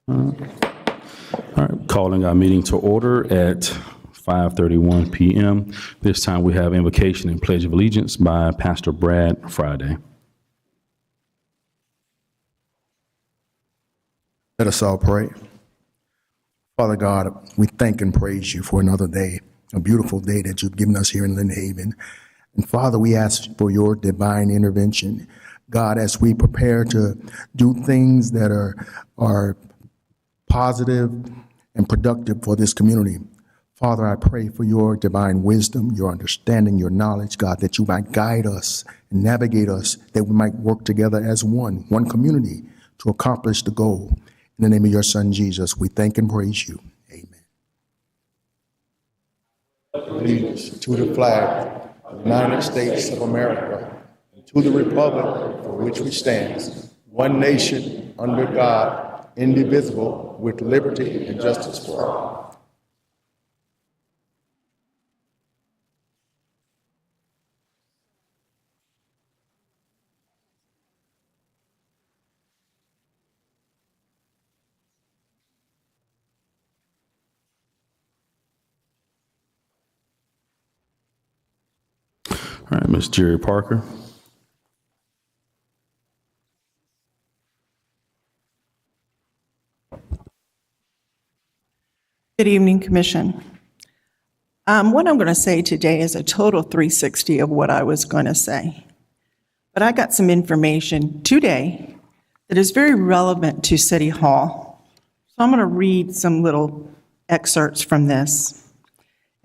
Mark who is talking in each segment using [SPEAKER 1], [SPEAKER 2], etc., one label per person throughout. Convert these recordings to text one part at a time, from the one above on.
[SPEAKER 1] All right, calling our meeting to order at 5:31 p.m. This time we have invocation and pledge of allegiance by Pastor Brad Friday.
[SPEAKER 2] Let us all pray. Father God, we thank and praise you for another day, a beautiful day that you've given us here in Lynn Haven. And Father, we ask for your divine intervention. God, as we prepare to do things that are positive and productive for this community, Father, I pray for your divine wisdom, your understanding, your knowledge, God, that you might guide us and navigate us, that we might work together as one community to accomplish the goal. In the name of your Son, Jesus, we thank and praise you. Amen. Allegiance to the flag of the United States of America, and to the republic for which we stand, one nation, under God, indivisible, with liberty and justice for all.
[SPEAKER 1] All right, Ms. Jerry Parker.
[SPEAKER 3] Good evening, Commission. What I'm going to say today is a total 360 of what I was going to say. But I got some information today that is very relevant to City Hall. So I'm going to read some little excerpts from this.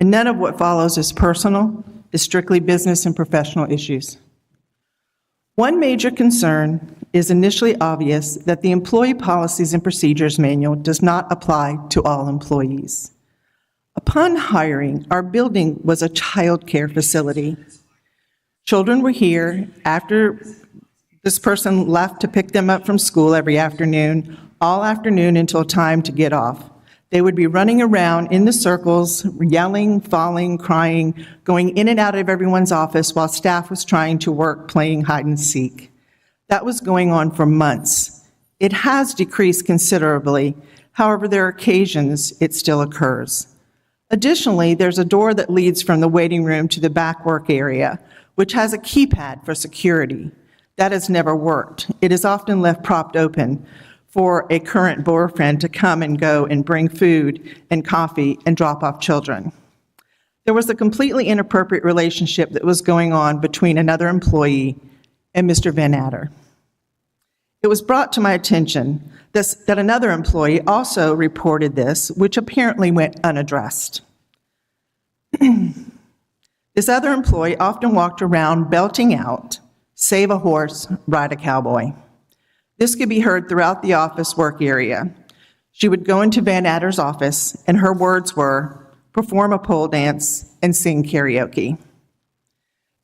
[SPEAKER 3] And none of what follows is personal, it's strictly business and professional issues. One major concern is initially obvious that the Employee Policies and Procedures Manual does not apply to all employees. Upon hiring, our building was a child care facility. Children were here after this person left to pick them up from school every afternoon, all afternoon until time to get off. They would be running around in the circles, yelling, falling, crying, going in and out of everyone's office while staff was trying to work playing hide and seek. That was going on for months. It has decreased considerably. However, there are occasions it still occurs. Additionally, there's a door that leads from the waiting room to the back work area, which has a keypad for security. That has never worked. It is often left propped open for a current boyfriend to come and go and bring food and coffee and drop off children. There was a completely inappropriate relationship that was going on between another employee and Mr. Van Adder. It was brought to my attention that another employee also reported this, which apparently went unaddressed. This other employee often walked around belting out, "Save a horse, ride a cowboy." This could be heard throughout the office work area. She would go into Van Adder's office, and her words were, "Perform a pole dance and sing karaoke."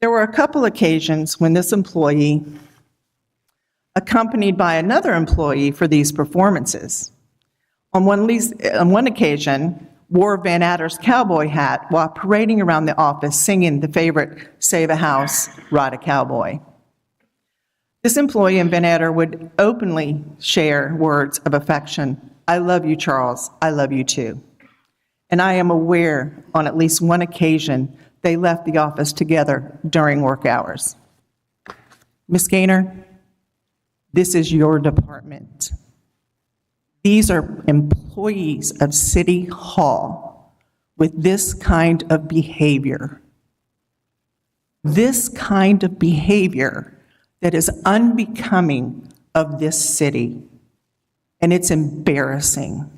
[SPEAKER 3] There were a couple occasions when this employee, accompanied by another employee for these performances, on one occasion, wore Van Adder's cowboy hat while parading around the office singing the favorite "Save a House, Ride a Cowboy." This employee and Van Adder would openly share words of affection. "I love you, Charles. I love you too." And I am aware on at least one occasion they left the office together during work hours. Ms. Gaynor, this is your department. These are employees of City Hall with this kind of behavior. This kind of behavior that is unbecoming of this city, and it's embarrassing.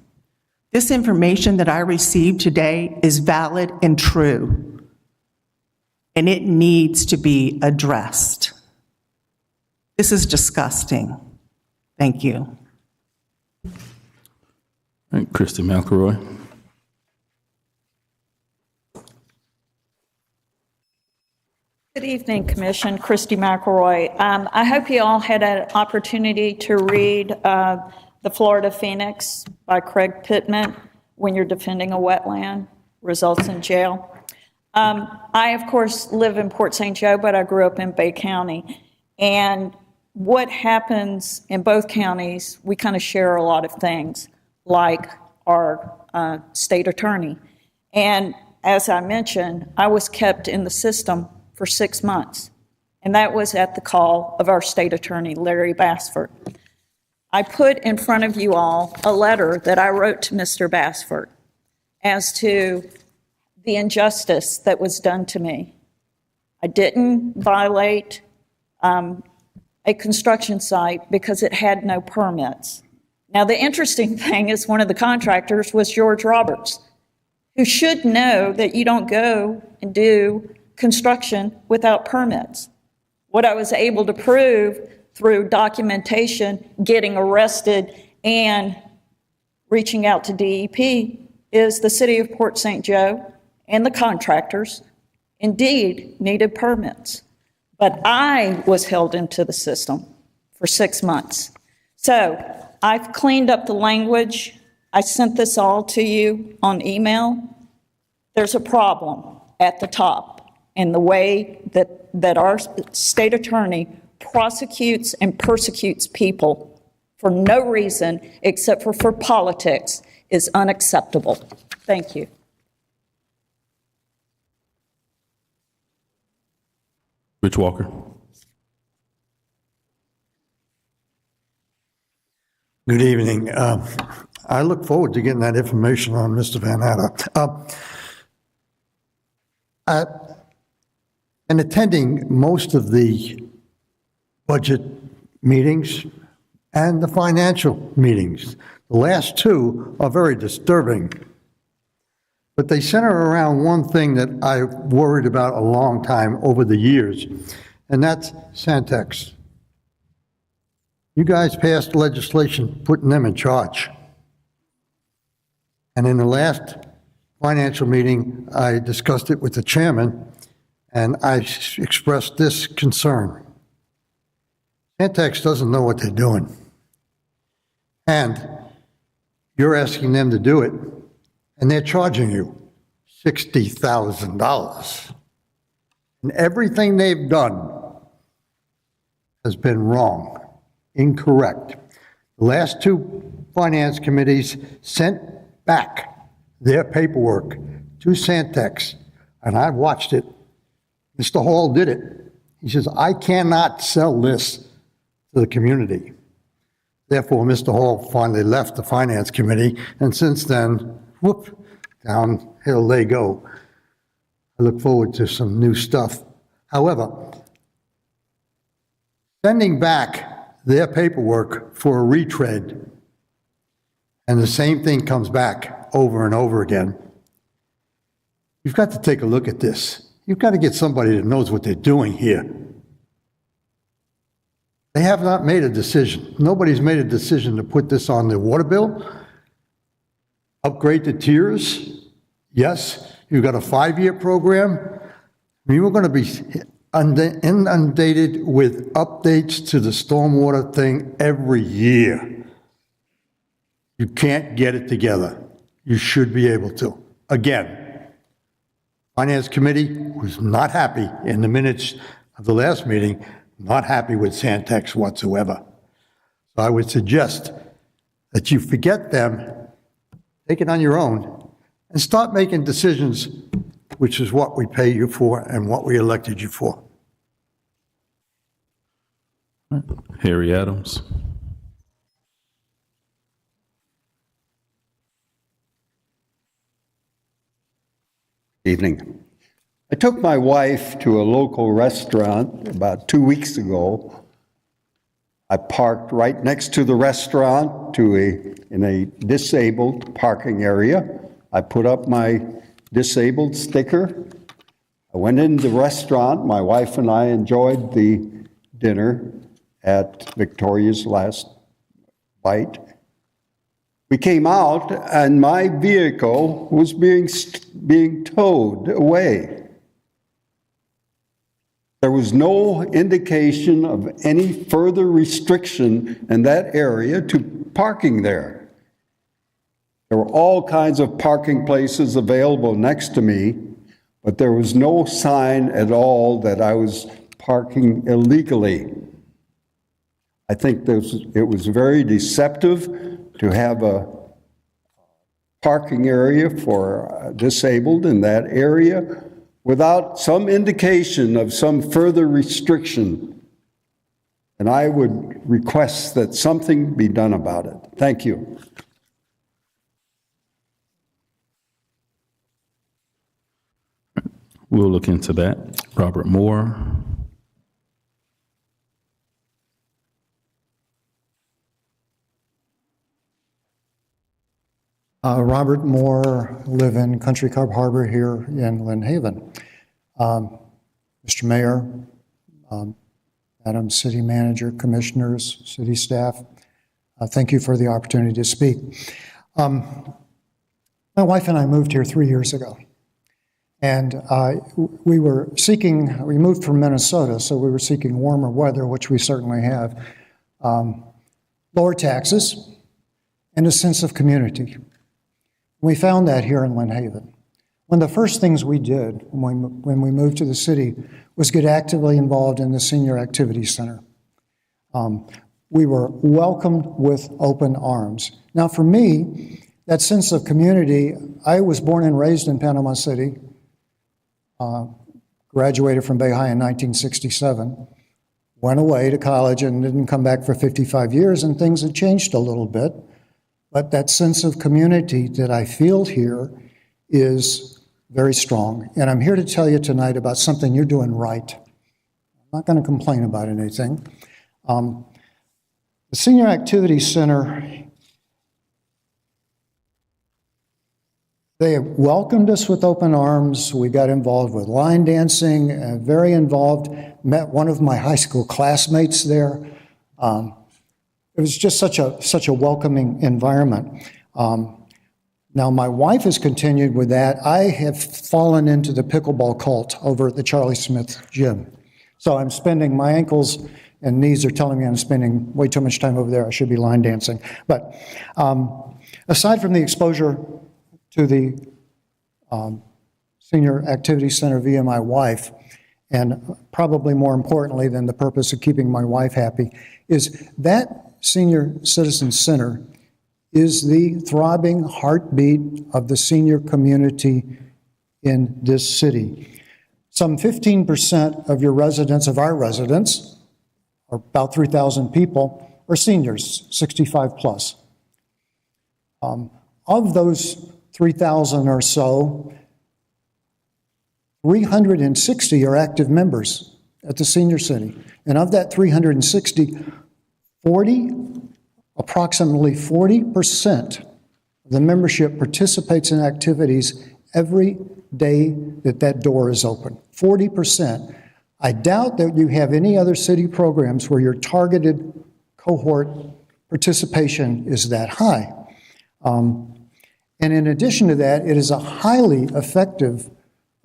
[SPEAKER 3] This information that I received today is valid and true, and it needs to be addressed. This is disgusting. Thank you.
[SPEAKER 1] All right, Christy McElroy.
[SPEAKER 4] Good evening, Commission. Christy McElroy. I hope you all had an opportunity to read The Florida Phoenix by Craig Pittman, When You're Defending a Wetland, Results in Jail. I, of course, live in Port St. Joe, but I grew up in Bay County. And what happens in both counties, we kind of share a lot of things, like our state attorney. And as I mentioned, I was kept in the system for 6 months, and that was at the call of our state attorney, Larry Bassford. I put in front of you all a letter that I wrote to Mr. Bassford as to the injustice that was done to me. I didn't violate a construction site because it had no permits. Now, the interesting thing is one of the contractors was George Roberts, who should know that you don't go and do construction without permits. What I was able to prove through documentation, getting arrested, and reaching out to DEP is the city of Port St. Joe and the contractors indeed needed permits. But I was held into the system for 6 months. So I've cleaned up the language. I sent this all to you on email. There's a problem at the top in the way that our state attorney prosecutes and persecutes people for no reason except for politics is unacceptable. Thank you.
[SPEAKER 1] Rich Walker.
[SPEAKER 5] Good evening. I look forward to getting that information on Mr. Van Hatta. And attending most of the budget meetings and the financial meetings. The last two are very disturbing, but they center around one thing that I've worried about a long time over the years, and that's Santex. You guys passed legislation putting them in charge. And in the last financial meeting, I discussed it with the chairman, and I expressed this concern. Santex doesn't know what they're doing. And you're asking them to do it, and they're charging you $60,000. And everything they've done has been wrong, incorrect. The last two finance committees sent back their paperwork to Santex, and I watched it. Mr. Hall did it. He says, I cannot sell this to the community. Therefore, Mr. Hall finally left the finance committee, and since then, whoop, downhill they go. I look forward to some new stuff. However, sending back their paperwork for a retread, and the same thing comes back over and over again, you've got to take a look at this. You've got to get somebody that knows what they're doing here. They have not made a decision. Nobody's made a decision to put this on the water bill. Upgrade the tiers. Yes, you've got a 5-year program. We were going to be inundated with updates to the stormwater thing every year. You can't get it together. You should be able to. Again, Finance Committee was not happy in the minutes of the last meeting, not happy with Santex whatsoever. So I would suggest that you forget them, take it on your own, and start making decisions, which is what we pay you for and what we elected you for.
[SPEAKER 1] Harry Adams.
[SPEAKER 6] Evening. I took my wife to a local restaurant about 2 weeks ago. I parked right next to the restaurant in a disabled parking area. I put up my disabled sticker. I went into the restaurant. My wife and I enjoyed the dinner at Victoria's Last Bite. We came out and my vehicle was being towed away. There was no indication of any further restriction in that area to parking there. There were all kinds of parking places available next to me, but there was no sign at all that I was parking illegally. I think it was very deceptive to have a parking area for disabled in that area without some indication of some further restriction. And I would request that something be done about it. Thank you.
[SPEAKER 1] We'll look into that. Robert Moore.
[SPEAKER 7] Robert Moore, live in Country Club Harbor here in Lynn Haven. Mr. Mayor, Madam City Manager, Commissioners, City staff, thank you for the opportunity to speak. My wife and I moved here 3 years ago. And we moved from Minnesota, so we were seeking warmer weather, which we certainly have, lower taxes, and a sense of community. We found that here in Lynn Haven. One of the first things we did when we moved to the city was get actively involved in the Senior Activity Center. We were welcomed with open arms. Now for me, that sense of community, I was born and raised in Panama City, graduated from Bay High in 1967, went away to college and didn't come back for 55 years, and things had changed a little bit. But that sense of community that I feel here is very strong. And I'm here to tell you tonight about something you're doing right. I'm not going to complain about anything. The Senior Activity Center, they welcomed us with open arms. We got involved with line dancing, very involved. Met one of my high school classmates there. It was just such a welcoming environment. Now, my wife has continued with that. I have fallen into the pickleball cult over at the Charlie Smith gym. So I'm spending, my ankles and knees are telling me I'm spending way too much time over there. I should be line dancing. But aside from the exposure to the Senior Activity Center via my wife, and probably more importantly than the purpose of keeping my wife happy, is that Senior Citizen Center is the throbbing heartbeat of the senior community in this city. Some 15% of your residents, of our residents, or about 3,000 people, are seniors, 65 plus. Of those 3,000 or so, 360 are active members at the senior city. And of that 360, approximately 40% of the membership participates in activities every day that door is open. 40%. I doubt that you have any other city programs where your targeted cohort participation is that high. And in addition to that, it is a highly effective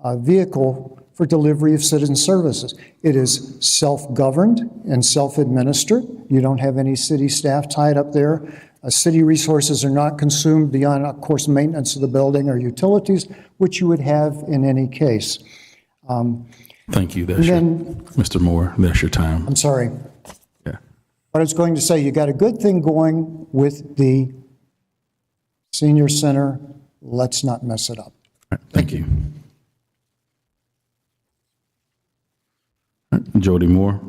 [SPEAKER 7] vehicle for delivery of citizen services. It is self-governed and self-administered. You don't have any city staff tied up there. City resources are not consumed beyond, of course, maintenance of the building or utilities, which you would have in any case.
[SPEAKER 1] Thank you. Mr. Moore, that's your time.
[SPEAKER 7] I'm sorry.
[SPEAKER 1] Yeah.
[SPEAKER 7] But I was going to say, you got a good thing going with the senior center. Let's not mess it up.
[SPEAKER 1] All right, thank you. Jody Moore.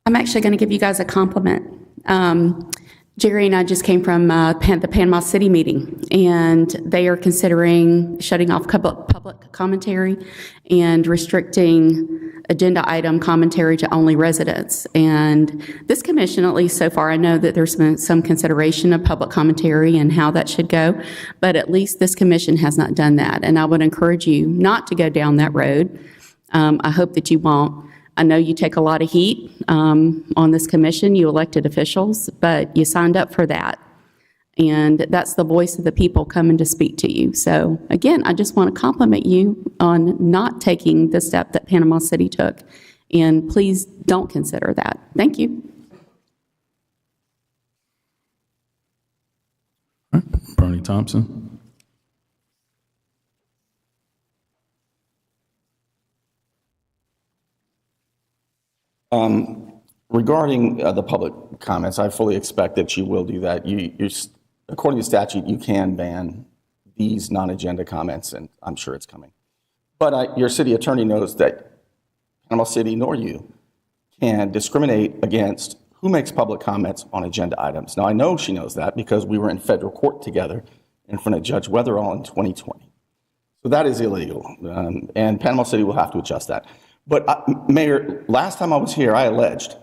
[SPEAKER 8] I'm actually going to give you guys a compliment. Jerry and I just came from the Panama City meeting, and they are considering shutting off public commentary and restricting agenda item commentary to only residents. And this commission, at least so far, I know that there's been some consideration of public commentary and how that should go, but at least this commission has not done that. And I would encourage you not to go down that road. I hope that you won't. I know you take a lot of heat on this commission, you elected officials, but you signed up for that. And that's the voice of the people coming to speak to you. So again, I just want to compliment you on not taking the step that Panama City took And please don't consider that. Thank you.
[SPEAKER 1] Bernie Thompson.
[SPEAKER 9] Regarding the public comments, I fully expect that you will do that. According to statute, you can ban these non-agenda comments, and I'm sure it's coming. But your city attorney knows that Panama City nor you can discriminate against who makes public comments on agenda items. Now, I know she knows that because we were in federal court together in front of Judge Weatherall in 2020. So that is illegal, and Panama City will have to adjust that. But Mayor, last time I was here, I alleged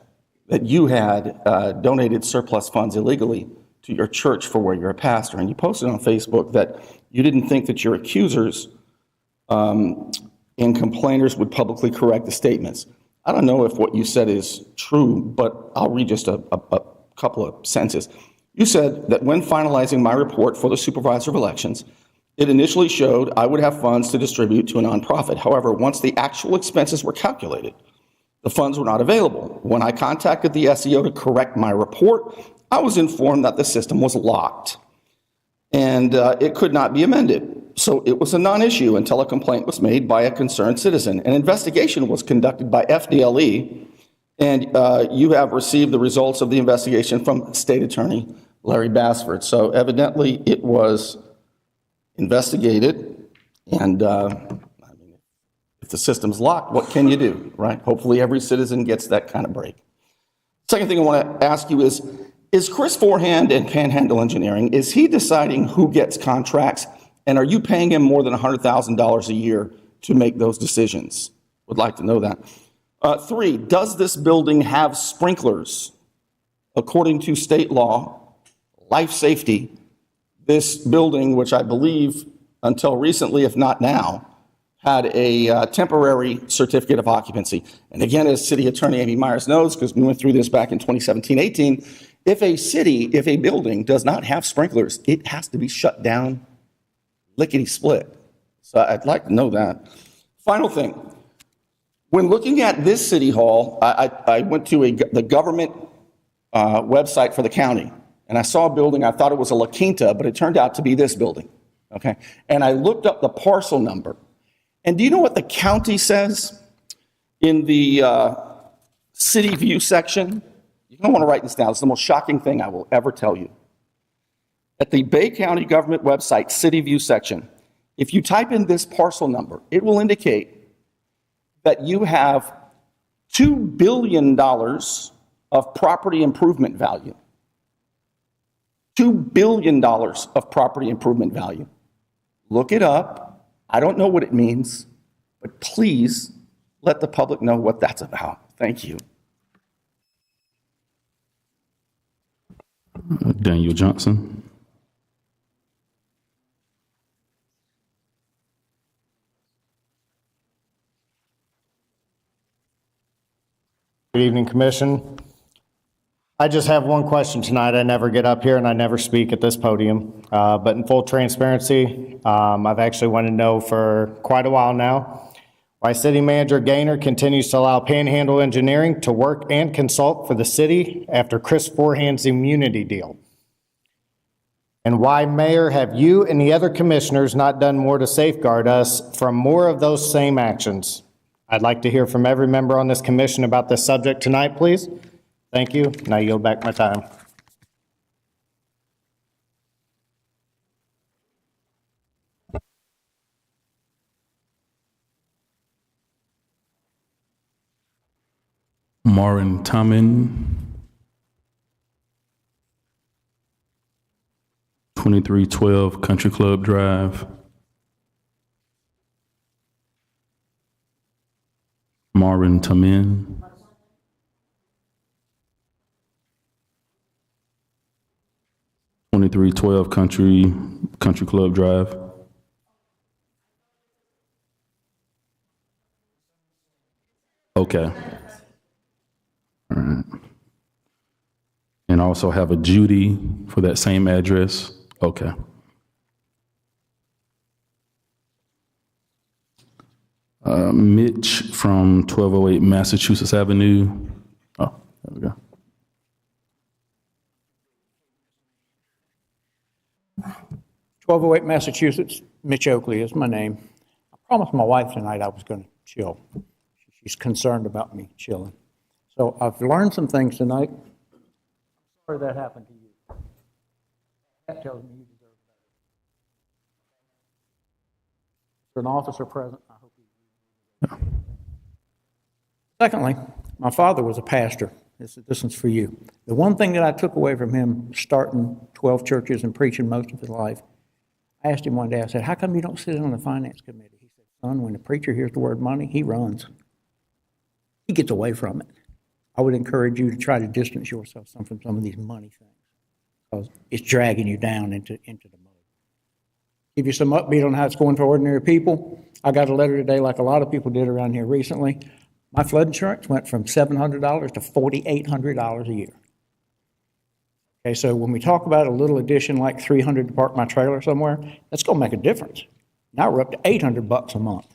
[SPEAKER 9] that you had donated surplus funds illegally to your church for where you're a pastor, and you posted on Facebook that you didn't think that your accusers and complainers would publicly correct the statements. I don't know if what you said is true, but I'll read just a couple of sentences. You said that when finalizing my report for the supervisor of elections, it initially showed I would have funds to distribute to a nonprofit. However, once the actual expenses were calculated, the funds were not available. When I contacted the SEO to correct my report, I was informed that the system was locked and it could not be amended. So it was a non-issue until a complaint was made by a concerned citizen. An investigation was conducted by FDLE, and you have received the results of the investigation from State Attorney Larry Bassford. So evidently it was investigated, and if the system's locked, what can you do, right? Hopefully every citizen gets that kind of break. Second thing I want to ask you is Chris Forehand in Panhandle Engineering, is he deciding who gets contracts, and are you paying him more than $100,000 a year to make those decisions? Would like to know that. 3, does this building have sprinklers? According to state law, life safety, this building, which I believe until recently, if not now, had a temporary certificate of occupancy. And again, as City Attorney Amy Myers knows, because we went through this back in 2017-18, if a building does not have sprinklers, it has to be shut down lickety-split. So I'd like to know that. Final thing, when looking at this city hall, I went to the government website for the county, and I saw a building. I thought it was a La Quinta, but it turned out to be this building, okay? And I looked up the parcel number. And do you know what the county says in the city view section? You don't want to write this down. It's the most shocking thing I will ever tell you. At the Bay County government website, city view section, if you type in this parcel number, it will indicate that you have $2 billion of property improvement value. $2 billion of property improvement value. Look it up. I don't know what it means, but please let the public know what that's about. Thank you.
[SPEAKER 1] Daniel Johnson.
[SPEAKER 10] Good evening, Commission. I just have one question tonight. I never get up here and I never speak at this podium. But in full transparency, I've actually wanted to know for quite a while now why City Manager Gaynor continues to allow Panhandle Engineering to work and consult for the city after Chris Forehand's immunity deal. And why, Mayor, have you and the other commissioners not done more to safeguard us from more of those same actions? I'd like to hear from every member on this commission about this subject tonight, please. Thank you, and I yield back my time.
[SPEAKER 1] Maureen Tamin, 2312 Country Club Drive. Maureen Tamin. (2312) Country Club Drive. Okay. All right. And also have a Judy for that same address. Okay. Mitch from 1208 Massachusetts Avenue. Oh, there we go.
[SPEAKER 11] .1208 Massachusetts, Mitch Oakley is my name. I promised my wife tonight I was going to chill. She's concerned about me chilling. So I've learned some things tonight. Sorry that happened to you. That tells me you deserve better. There's an officer present. I hope you. Secondly, my father was a pastor. This one's for you. The one thing that I took away from him starting 12 churches and preaching most of his life, I asked him one day, I said, how come you don't sit on the finance committee? He said, son, when the preacher hears the word money, he runs. He gets away from it. I would encourage you to try to distance yourself from some of these money things because it's dragging you down into the mud. Give you some upbeat on how it's going for ordinary people. I got a letter today like a lot of people did around here recently. My flood insurance went from $700 to $4,800 a year. Okay, so when we talk about a little addition like $300 to park my trailer somewhere, that's going to make a difference. Now we're up to $800 a month.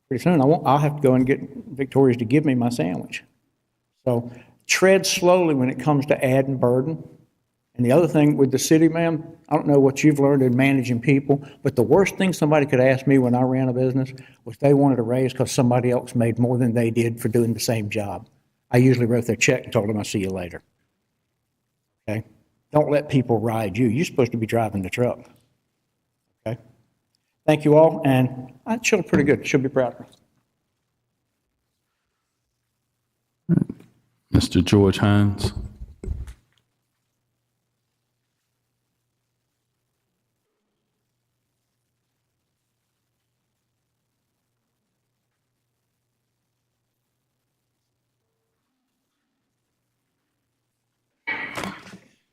[SPEAKER 11] Pretty soon I'll have to go and get Victoria's to give me my sandwich. So tread slowly when it comes to adding burden. And the other thing with the city, ma'am, I don't know what you've learned in managing people, but the worst thing somebody could ask me when I ran a business was they wanted a raise because somebody else made more than they did for doing the same job. I usually wrote their check and told them I'll see you later. Okay? Don't let people ride you. You're supposed to be driving the truck. Okay? Thank you all, and I chilled pretty good. She'll be proud of me.
[SPEAKER 1] Mr. George Hines.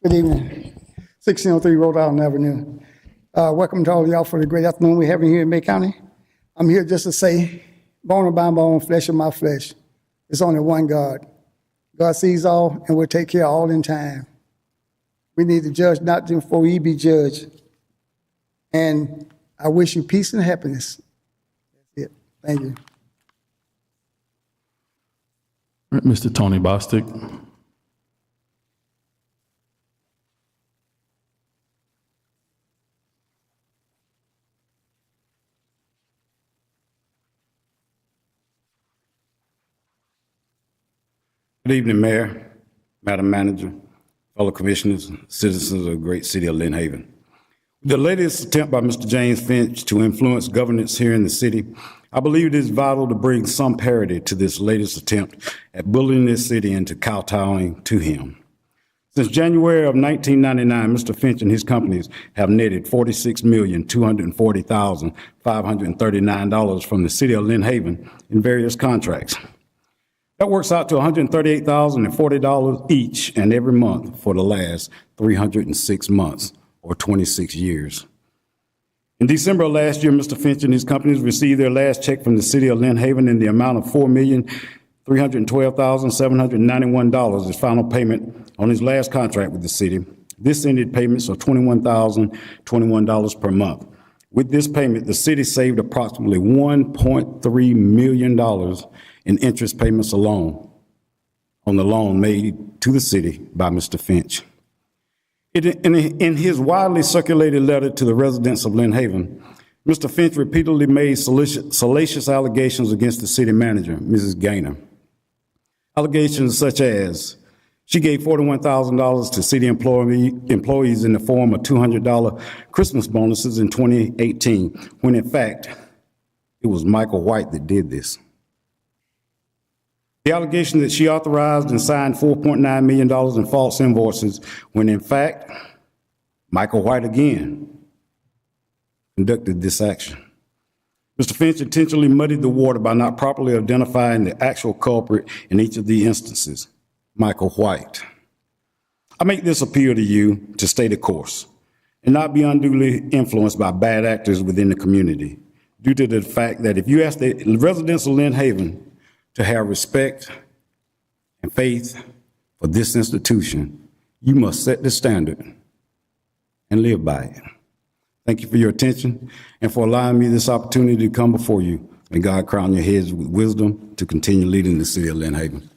[SPEAKER 12] Good evening. 1603 Rhode Island Avenue. Welcome to all of y'all for the great afternoon we're having here in May County. I'm here just to say, bone of my bone, flesh of my flesh. There's only one God. God sees all and will take care of all in time. We need to judge not before we be judged. And I wish you peace and happiness. That's it. Thank you.
[SPEAKER 1] All right, Mr. Tony Bostic.
[SPEAKER 13] Good evening, Mayor, Madam Manager, fellow commissioners, citizens of the great city of Lynn Haven. The latest attempt by Mr. James Finch to influence governance here in the city, I believe it is vital to bring some parity to this latest attempt at bullying this city into kowtowing to him. Since January of 1999, Mr. Finch and his companies have netted $46,240,539 from the city of Lynn Haven in various contracts. That works out to $138,040 each and every month for the last 306 months, or 26 years. In December of last year, Mr. Finch and his companies received their last check from the city of Lynn Haven in the amount of $4,312,791 as final payment on his last contract with the city. This ended payments of $21,021 per month. With this payment, the city saved approximately $1.3 million in interest payments alone on the loan made to the city by Mr. Finch. In his widely circulated letter to the residents of Lynn Haven, Mr. Finch repeatedly made salacious allegations against the city manager, Mrs. Gaynor. Allegations such as she gave $41,000 to city employees in the form of $200 Christmas bonuses in 2018, when in fact, it was Michael White that did this. The allegation that she authorized and signed $4.9 million in false invoices, when in fact, Michael White again conducted this action. Mr. Finch intentionally muddied the water by not properly identifying the actual culprit in each of the instances, Michael White. I make this appeal to you to stay the course and not be unduly influenced by bad actors within the community, due to the fact that if you ask the residents of Lynn Haven to have respect and faith for this institution, you must set the standard and live by it. Thank you for your attention and for allowing me this opportunity to come before you May God crown your heads with wisdom to continue leading the city of Lynn Haven.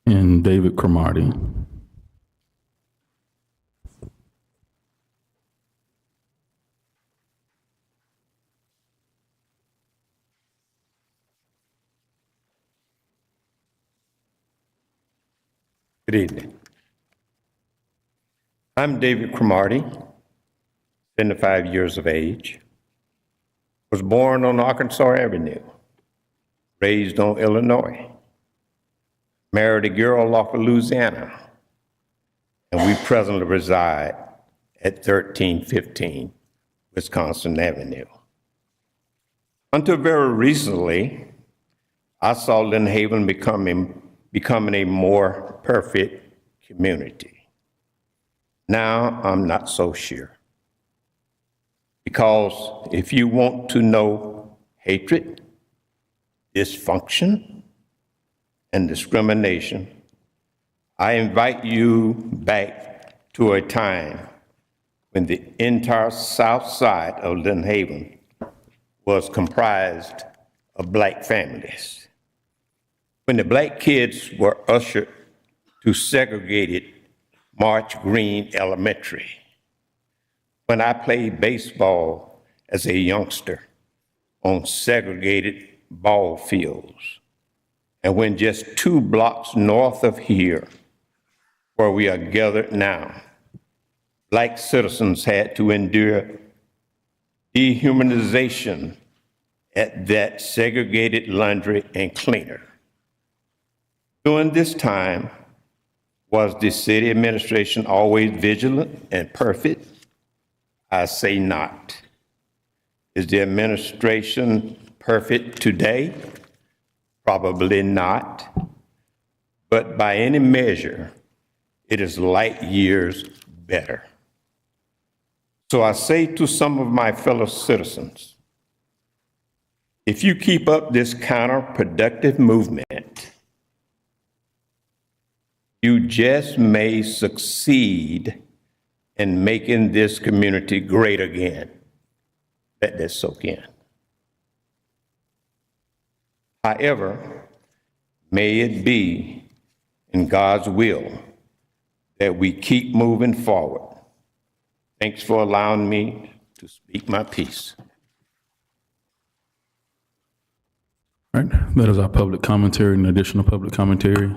[SPEAKER 1] And David Cromartie.
[SPEAKER 14] Good evening. I'm David Cromartie, 75 years of age. Was born on Arkansas Avenue, raised on Illinois. Married a girl off of Louisiana, and we presently reside at 1315 Wisconsin Avenue. Until very recently, I saw Lynn Haven becoming a more perfect community. Now I'm not so sure. Because if you want to know hatred, dysfunction, and discrimination, I invite you back to a time when the entire south side of Lynn Haven was comprised of Black families. When the Black kids were ushered to segregated March Green Elementary. When I played baseball as a youngster on segregated ball fields. And when just 2 blocks north of here, where we are gathered now, Black citizens had to endure dehumanization at that segregated laundry and cleaner. During this time, was the city administration always vigilant and perfect? I say not. Is the administration perfect today? Probably not. But by any measure, it is light years better. So I say to some of my fellow citizens, if you keep up this counterproductive movement, you just may succeed in making this community great again. Let that soak in. However, may it be in God's will that we keep moving forward. Thanks for allowing me to speak my piece.
[SPEAKER 1] All right, that is our public commentary and additional public commentary.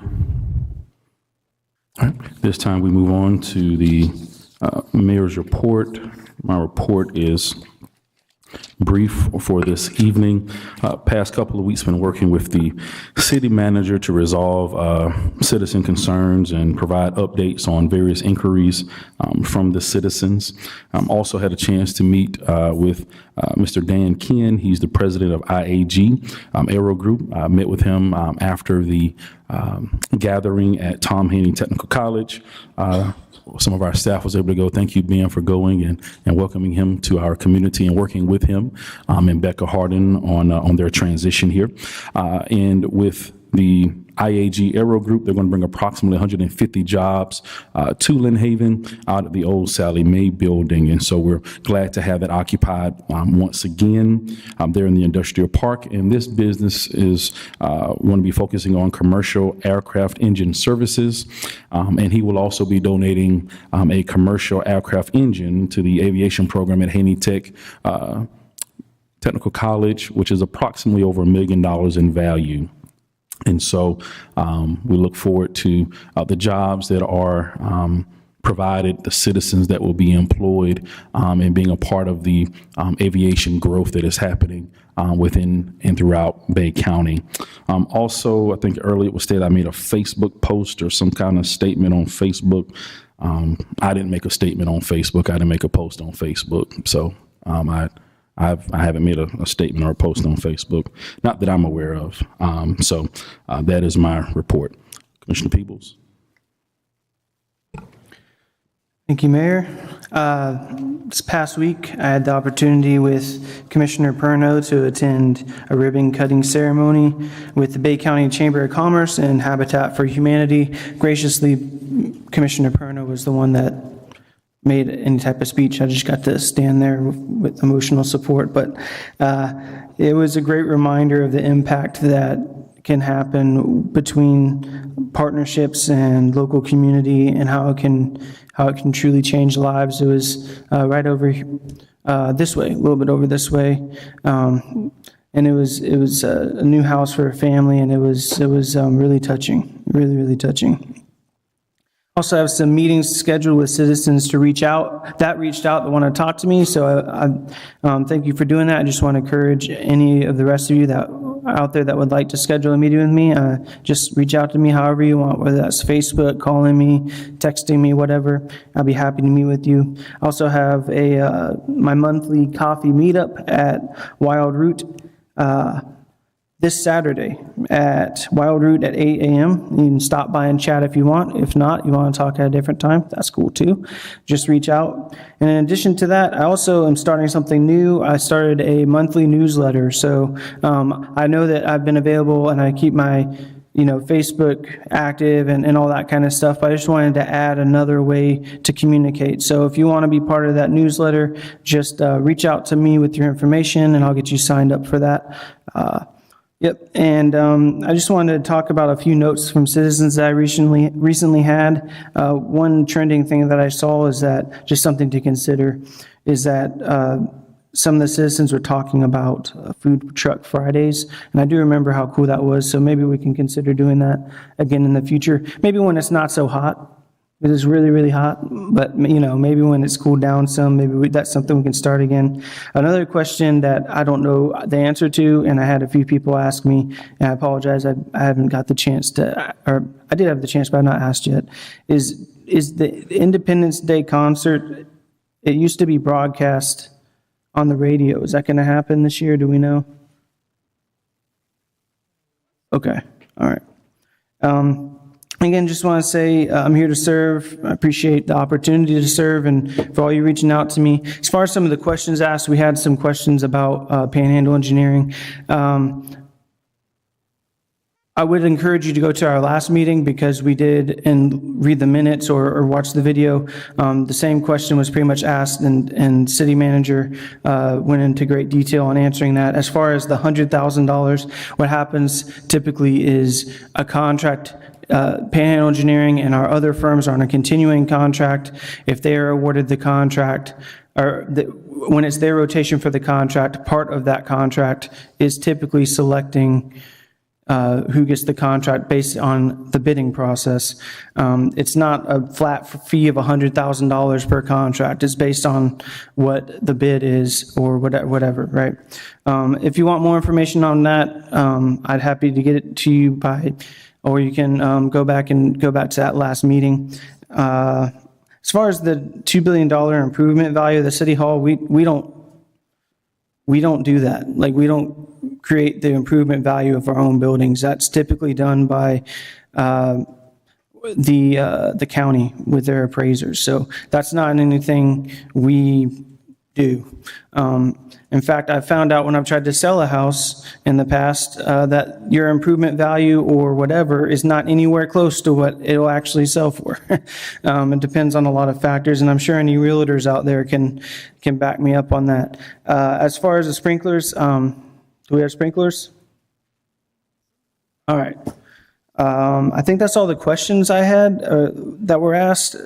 [SPEAKER 1] All right, this time we move on to the mayor's report. My report is brief for this evening. Past couple of weeks, been working with the city manager to resolve citizen concerns and provide updates on various inquiries from the citizens. Also had a chance to meet with Mr. Dan Ken. He's the president of IAG Aero Group. I met with him after the gathering at Tom Haney Technical College. Some of our staff was able to go. Thank you, Ben, for going and welcoming him to our community and working with him and Becca Harden on their transition here. And with the IAG Aero Group, they're going to bring approximately 150 jobs to Lynn Haven out of the old Sally Mae building. And so we're glad to have that occupied once again there in the industrial park. And this business is going to be focusing on commercial aircraft engine services. And he will also be donating a commercial aircraft engine to the aviation program at Haney Tech Technical College, which is approximately over $1 million in value. And so we look forward to the jobs that are provided, the citizens that will be employed, and being a part of the aviation growth that is happening within and throughout Bay County. Also, I think earlier it was stated I made a Facebook post or some kind of statement on Facebook. I didn't make a statement on Facebook. I didn't make a post on Facebook. So I haven't made a statement or a post on Facebook, not that I'm aware of. So that is my report. Commissioner Peebles.
[SPEAKER 15] Thank you, Mayor. This past week, I had the opportunity with Commissioner Perno to attend a ribbon cutting ceremony with the Bay County Chamber of Commerce and Habitat for Humanity. Graciously, Commissioner Perno was the one that made any type of speech. I just got to stand there with emotional support. But it was a great reminder of the impact that can happen between partnerships and local community, and how it can truly change lives. It was right over this way, a little bit over this way, and it was a new house for a family, and it was really touching, really touching. Also have some meetings scheduled with citizens that reached out that want to talk to me. So I thank you for doing that. I just want to encourage any of the rest of you that out there that would like to schedule a meeting with me. Just reach out to me however you want, whether that's Facebook, calling me, texting me, whatever. I'll be happy to meet with you. I also have my monthly coffee meetup at Wild Root this Saturday at Wild Root at 8 a.m. You can stop by and chat if you want. If not, you want to talk at a different time, that's cool too. Just reach out. And in addition to that, I also am starting something new. I started a monthly newsletter. So I know that I've been available and I keep my Facebook active and all that kind of stuff, but I just wanted to add another way to communicate. So if you want to be part of that newsletter, just reach out to me with your information and I'll get you signed up for that. Yep, and I just wanted to talk about a few notes from citizens that I recently had. One trending thing that I saw is that, just something to consider, is that some of the citizens were talking about food truck Fridays, and I do remember how cool that was, so maybe we can consider doing that again in the future. Maybe when it's not so hot. It is really hot, but maybe when it's cooled down some, maybe that's something we can start again. Another question that I don't know the answer to, and I had a few people ask me, and I apologize, I haven't got the chance to, or I did have the chance, but I've not asked yet, is the Independence Day concert, it used to be broadcast on the radio. Is that going to happen this year? Do we know? Okay, all right. Again, just want to say I'm here to serve. I appreciate the opportunity to serve and for all you reaching out to me. As far as some of the questions asked, we had some questions about Panhandle Engineering. I would encourage you to go to our last meeting because we did and read the minutes or watch the video. The same question was pretty much asked and city manager went into great detail on answering that. As far as the $100,000, what happens typically is a contract, Panhandle Engineering and our other firms are on a continuing contract. If they are awarded the contract, or when it's their rotation for the contract, part of that contract is typically selecting who gets the contract based on the bidding process. It's not a flat fee of $100,000 per contract. It's based on what the bid is or whatever, right? If you want more information on that, I'd happy to get it to you by, or you can go back to that last meeting. As far as the $2 billion improvement value of the city hall, we don't do that. Like, we don't create the improvement value of our own buildings. That's typically done by the county with their appraisers. So that's not anything we do. In fact, I've found out when I've tried to sell a house in the past that your improvement value or whatever is not anywhere close to what it'll actually sell for. It depends on a lot of factors, and I'm sure any realtors out there can back me up on that. As far as the sprinklers, do we have sprinklers? All right. I think that's all the questions I had that were asked.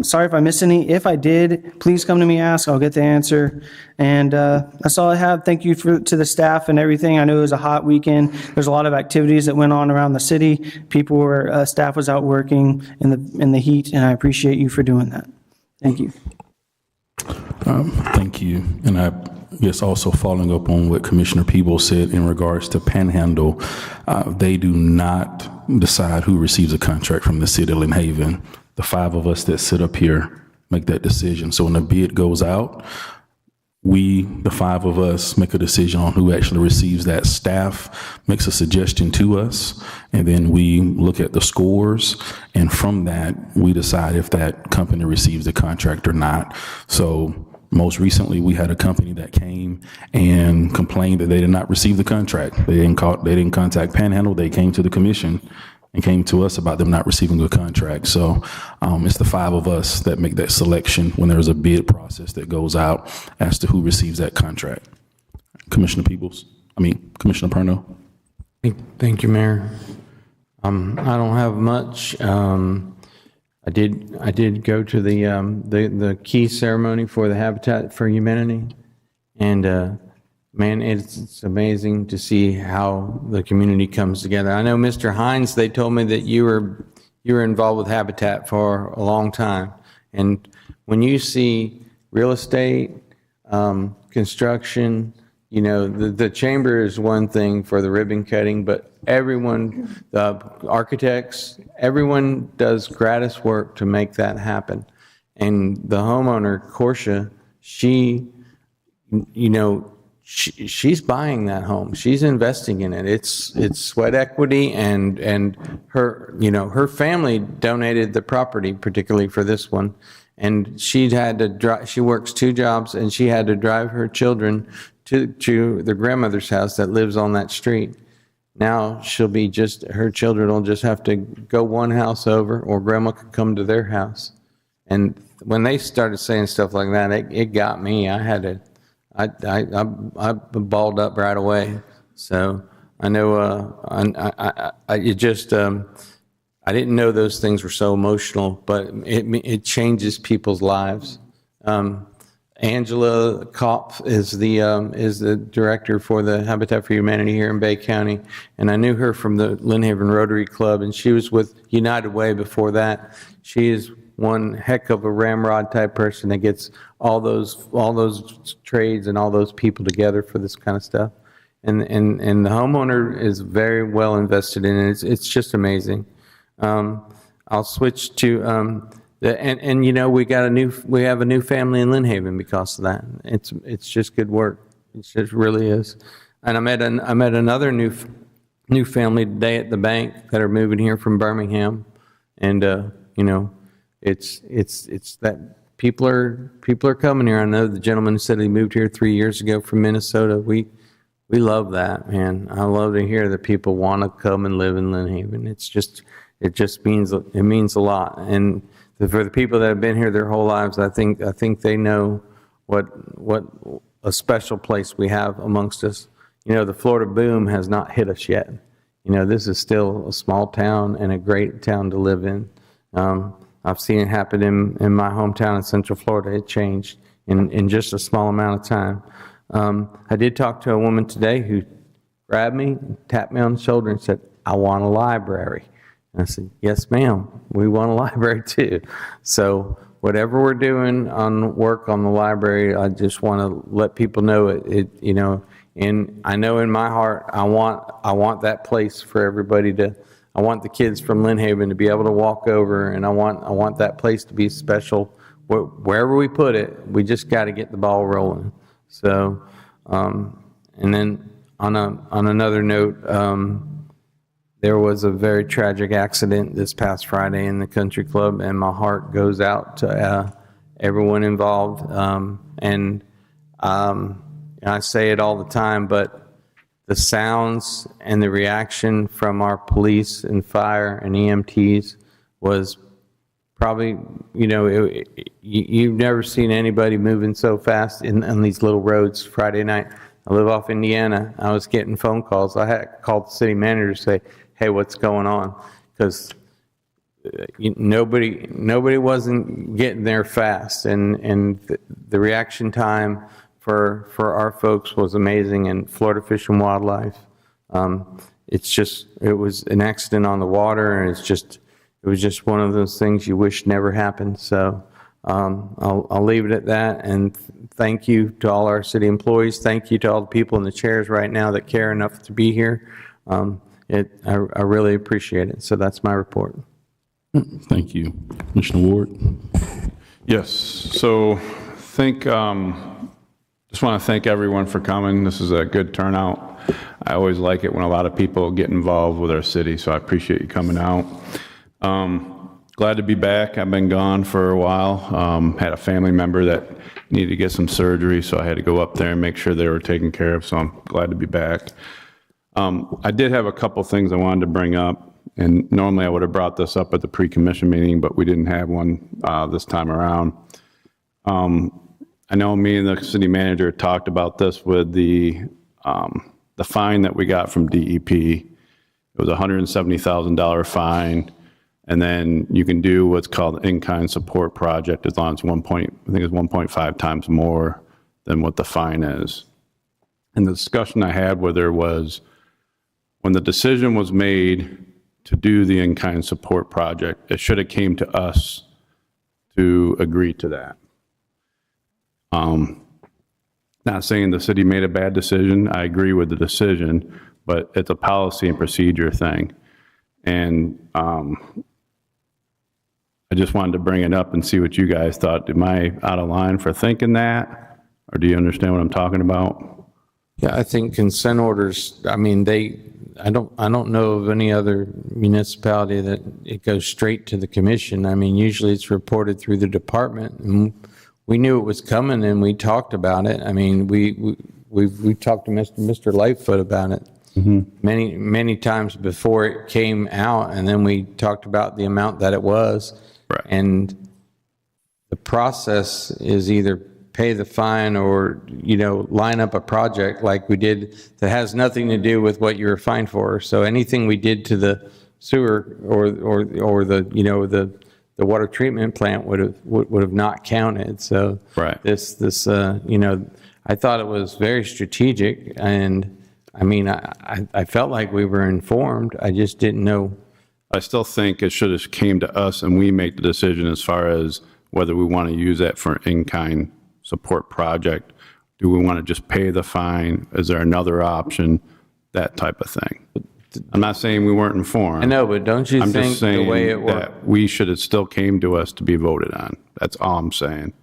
[SPEAKER 15] Sorry if I missed any. If I did, please come to me, ask. I'll get the answer. And that's all I have. Thank you to the staff and everything. I know it was a hot weekend. There's a lot of activities that went on around the city. Staff was out working in the heat, and I appreciate you for doing that. Thank you.
[SPEAKER 1] Thank you. And I guess also following up on what Commissioner Peebles said in regards to Panhandle, they do not decide who receives a contract from the city of Lynn Haven. The five of us that sit up here make that decision. So when the bid goes out, the five of us, make a decision on who actually receives that. Staff makes a suggestion to us, and then we look at the scores, and from that, we decide if that company receives the contract or not. So most recently, we had a company that came and complained that they did not receive the contract. They didn't contact Panhandle. They came to the commission and came to us about them not receiving a contract. So it's the 5 of us that make that selection when there's a bid process that goes out as to who receives that contract. Commissioner Purno.
[SPEAKER 16] Thank you, Mayor. I don't have much. I did go to the key ceremony for the Habitat for Humanity, and man, it's amazing to see how the community comes together. I know, Mr. Hines, they told me that you were involved with Habitat for a long time, and when you see real estate, construction, you know, the chamber is one thing for the ribbon cutting, but everyone, the architects, everyone does gratis work to make that happen. And the homeowner, Portia, she's buying that home. She's investing in it. It's sweat equity, and her family donated the property, particularly for this one. And she works 2 jobs, and she had to drive her children to their grandmother's house that lives on that street. Now her children will just have to go one house over, or grandma could come to their house. And when they started saying stuff like that, it got me. I balled up right away. So I know, I didn't know those things were so emotional, but it changes people's lives. Angela Kopp is the director for the Habitat for Humanity here in Bay County, and I knew her from the Lynn Haven Rotary Club, and she was with United Way before that. She is one heck of a ramrod type person that gets all those trades and all those people together for this kind of stuff. And the homeowner is very well invested in it. It's just amazing. I'll switch to we have a new family in Lynn Haven because of that. It's just good work. It just really is. And I met another new family today at the bank that are moving here from Birmingham, and it's that people are coming here. I know the gentleman who said he moved here 3 years ago from Minnesota. We love that, man. I love to hear that people want to come and live in Lynn Haven. It means a lot. And for the people that have been here their whole lives, I think they know what a special place we have amongst us. The Florida boom has not hit us yet. This is still a small town and a great town to live in. I've seen it happen in my hometown in Central Florida. It changed in just a small amount of time. I did talk to a woman today who grabbed me, tapped me on the shoulder and said, "I want a library." And I said, "Yes, ma'am, we want a library too." So whatever we're doing on work on the library, I just want to let people know and I know in my heart, I want that place for everybody I want the kids from Lynn Haven to be able to walk over, and I want that place to be special. Wherever we put it, we just got to get the ball rolling. So, and then on another note, there was a very tragic accident this past Friday in the country club, and my heart goes out to everyone involved. And I say it all the time, but the sounds and the reaction from our police and fire and EMTs was probably, you've never seen anybody moving so fast on these little roads Friday night. I live off Indiana. I was getting phone calls. I had called the city manager to say, "Hey, what's going on?" Because nobody wasn't getting there fast, and the reaction time for our folks was amazing. And Florida Fish and Wildlife, it was an accident on the water, and it was just one of those things you wish never happened. So I'll leave it at that. And thank you to all our city employees. Thank you to all the people in the chairs right now that care enough to be here. I really appreciate it. So that's my report.
[SPEAKER 1] Thank you. Commissioner Ward?
[SPEAKER 17] Yes. So just want to thank everyone for coming. This is a good turnout. I always like it when a lot of people get involved with our city, so I appreciate you coming out. Glad to be back. I've been gone for a while. Had a family member that needed to get some surgery, so I had to go up there and make sure they were taken care of, so I'm glad to be back. I did have a couple things I wanted to bring up. and normally I would have brought this up at the pre-commission meeting, but we didn't have one this time around. I know me and the city manager talked about this with the fine that we got from DEP. It was a $170,000 fine, and then you can do what's called an in-kind support project as long as I think it's 1.5 times more than what the fine is. And the discussion I had with her was, when the decision was made to do the in-kind support project, it should have came to us to agree to that. Not saying the city made a bad decision. I agree with the decision, but it's a policy and procedure thing. And I just wanted to bring it up and see what you guys thought. Am I out of line for thinking that? Or do you understand what I'm talking about?
[SPEAKER 16] Yeah, I think consent orders, I mean, I don't know of any other municipality that it goes straight to the commission. I mean, usually it's reported through the department, and we knew it was coming and we talked about it. I mean, we talked to Mr. Lightfoot about it many times before it came out, and then we talked about the amount that it was.
[SPEAKER 17] Right.
[SPEAKER 16] And the process is either pay the fine or, line up a project like we did that has nothing to do with what you were fined for. So anything we did to the sewer or the water treatment plant would have not counted. So
[SPEAKER 17] right.
[SPEAKER 16] This I thought it was very strategic, and I mean, I felt like we were informed. I just didn't know.
[SPEAKER 17] I still think it should have came to us and we make the decision as far as whether we want to use that for an in-kind support project. Do we want to just pay the fine? Is there another option? That type of thing. I'm not saying we weren't informed.
[SPEAKER 16] I know, but don't you think the way it worked?
[SPEAKER 17] That we should have still came to us to be voted on. That's all I'm saying.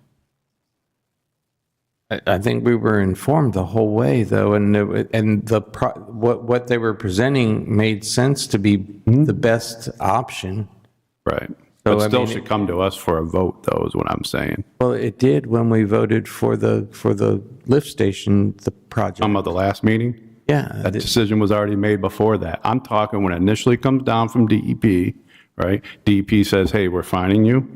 [SPEAKER 16] I think we were informed the whole way, though, and what they were presenting made sense to be the best option.
[SPEAKER 17] Right.
[SPEAKER 16] So,
[SPEAKER 17] But still should come to us for a vote, though, is what I'm saying.
[SPEAKER 16] Well, it did when we voted for the lift station, the project.
[SPEAKER 17] Talking about the last meeting?
[SPEAKER 16] Yeah.
[SPEAKER 17] That decision was already made before that. I'm talking when it initially comes down from DEP, right? DEP says, hey, we're fining you.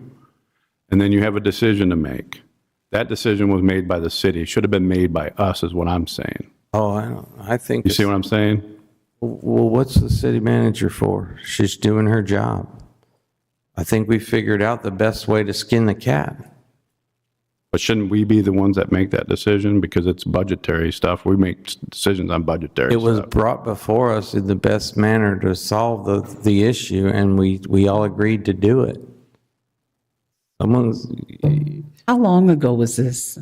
[SPEAKER 17] And then you have a decision to make. That decision was made by the city. It should have been made by us, is what I'm saying.
[SPEAKER 16] Oh, I think.
[SPEAKER 17] You see what I'm saying?
[SPEAKER 16] Well, what's the city manager for? She's doing her job. I think we figured out the best way to skin the cat.
[SPEAKER 17] But shouldn't we be the ones that make that decision? Because it's budgetary stuff. We make decisions on budgetary
[SPEAKER 16] stuff. It was
[SPEAKER 17] stuff.
[SPEAKER 16] Brought before us in the best manner to solve the issue, and we all agreed to do it.
[SPEAKER 18] How long ago was this?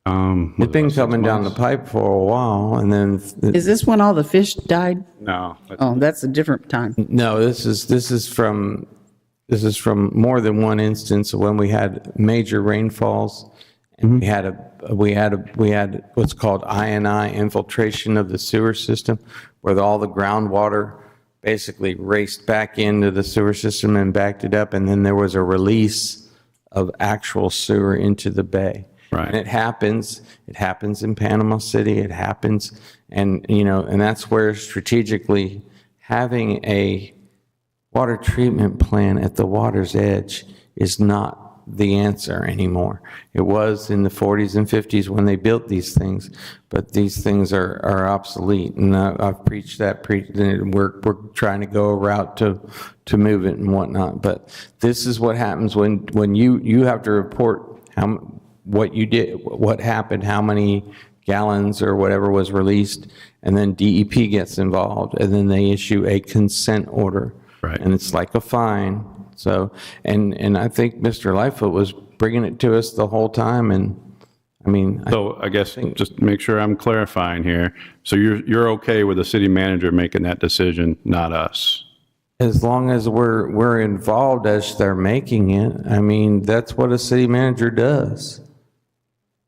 [SPEAKER 16] It's been coming down the pipe for a while, and then.
[SPEAKER 18] Is this when all the fish died?
[SPEAKER 17] No.
[SPEAKER 18] Oh, that's a different time.
[SPEAKER 16] No, this is from more than one instance of when we had major rainfalls, and we had what's called I&I, infiltration of the sewer system, where all the groundwater basically raced back into the sewer system and backed it up, and then there was a release of actual sewer into the bay.
[SPEAKER 17] Right.
[SPEAKER 16] And it happens in Panama City, it happens, and that's where strategically having a water treatment plant at the water's edge is not the answer anymore. It was in the 40s and 50s when they built these things, but these things are obsolete. And I've preached that. We're trying to go a route to move it and whatnot. But this is what happens when you have to report what you did, what happened, how many gallons or whatever was released, and then DEP gets involved, and then they issue a consent order.
[SPEAKER 17] Right.
[SPEAKER 16] And it's like a fine. So, and I think Mr. Lightfoot was bringing it to us the whole time. And I mean,
[SPEAKER 17] so I guess just make sure I'm clarifying here. So you're okay with the city manager making that decision, not us?
[SPEAKER 16] As long as we're involved as they're making it. I mean, that's what a city manager does.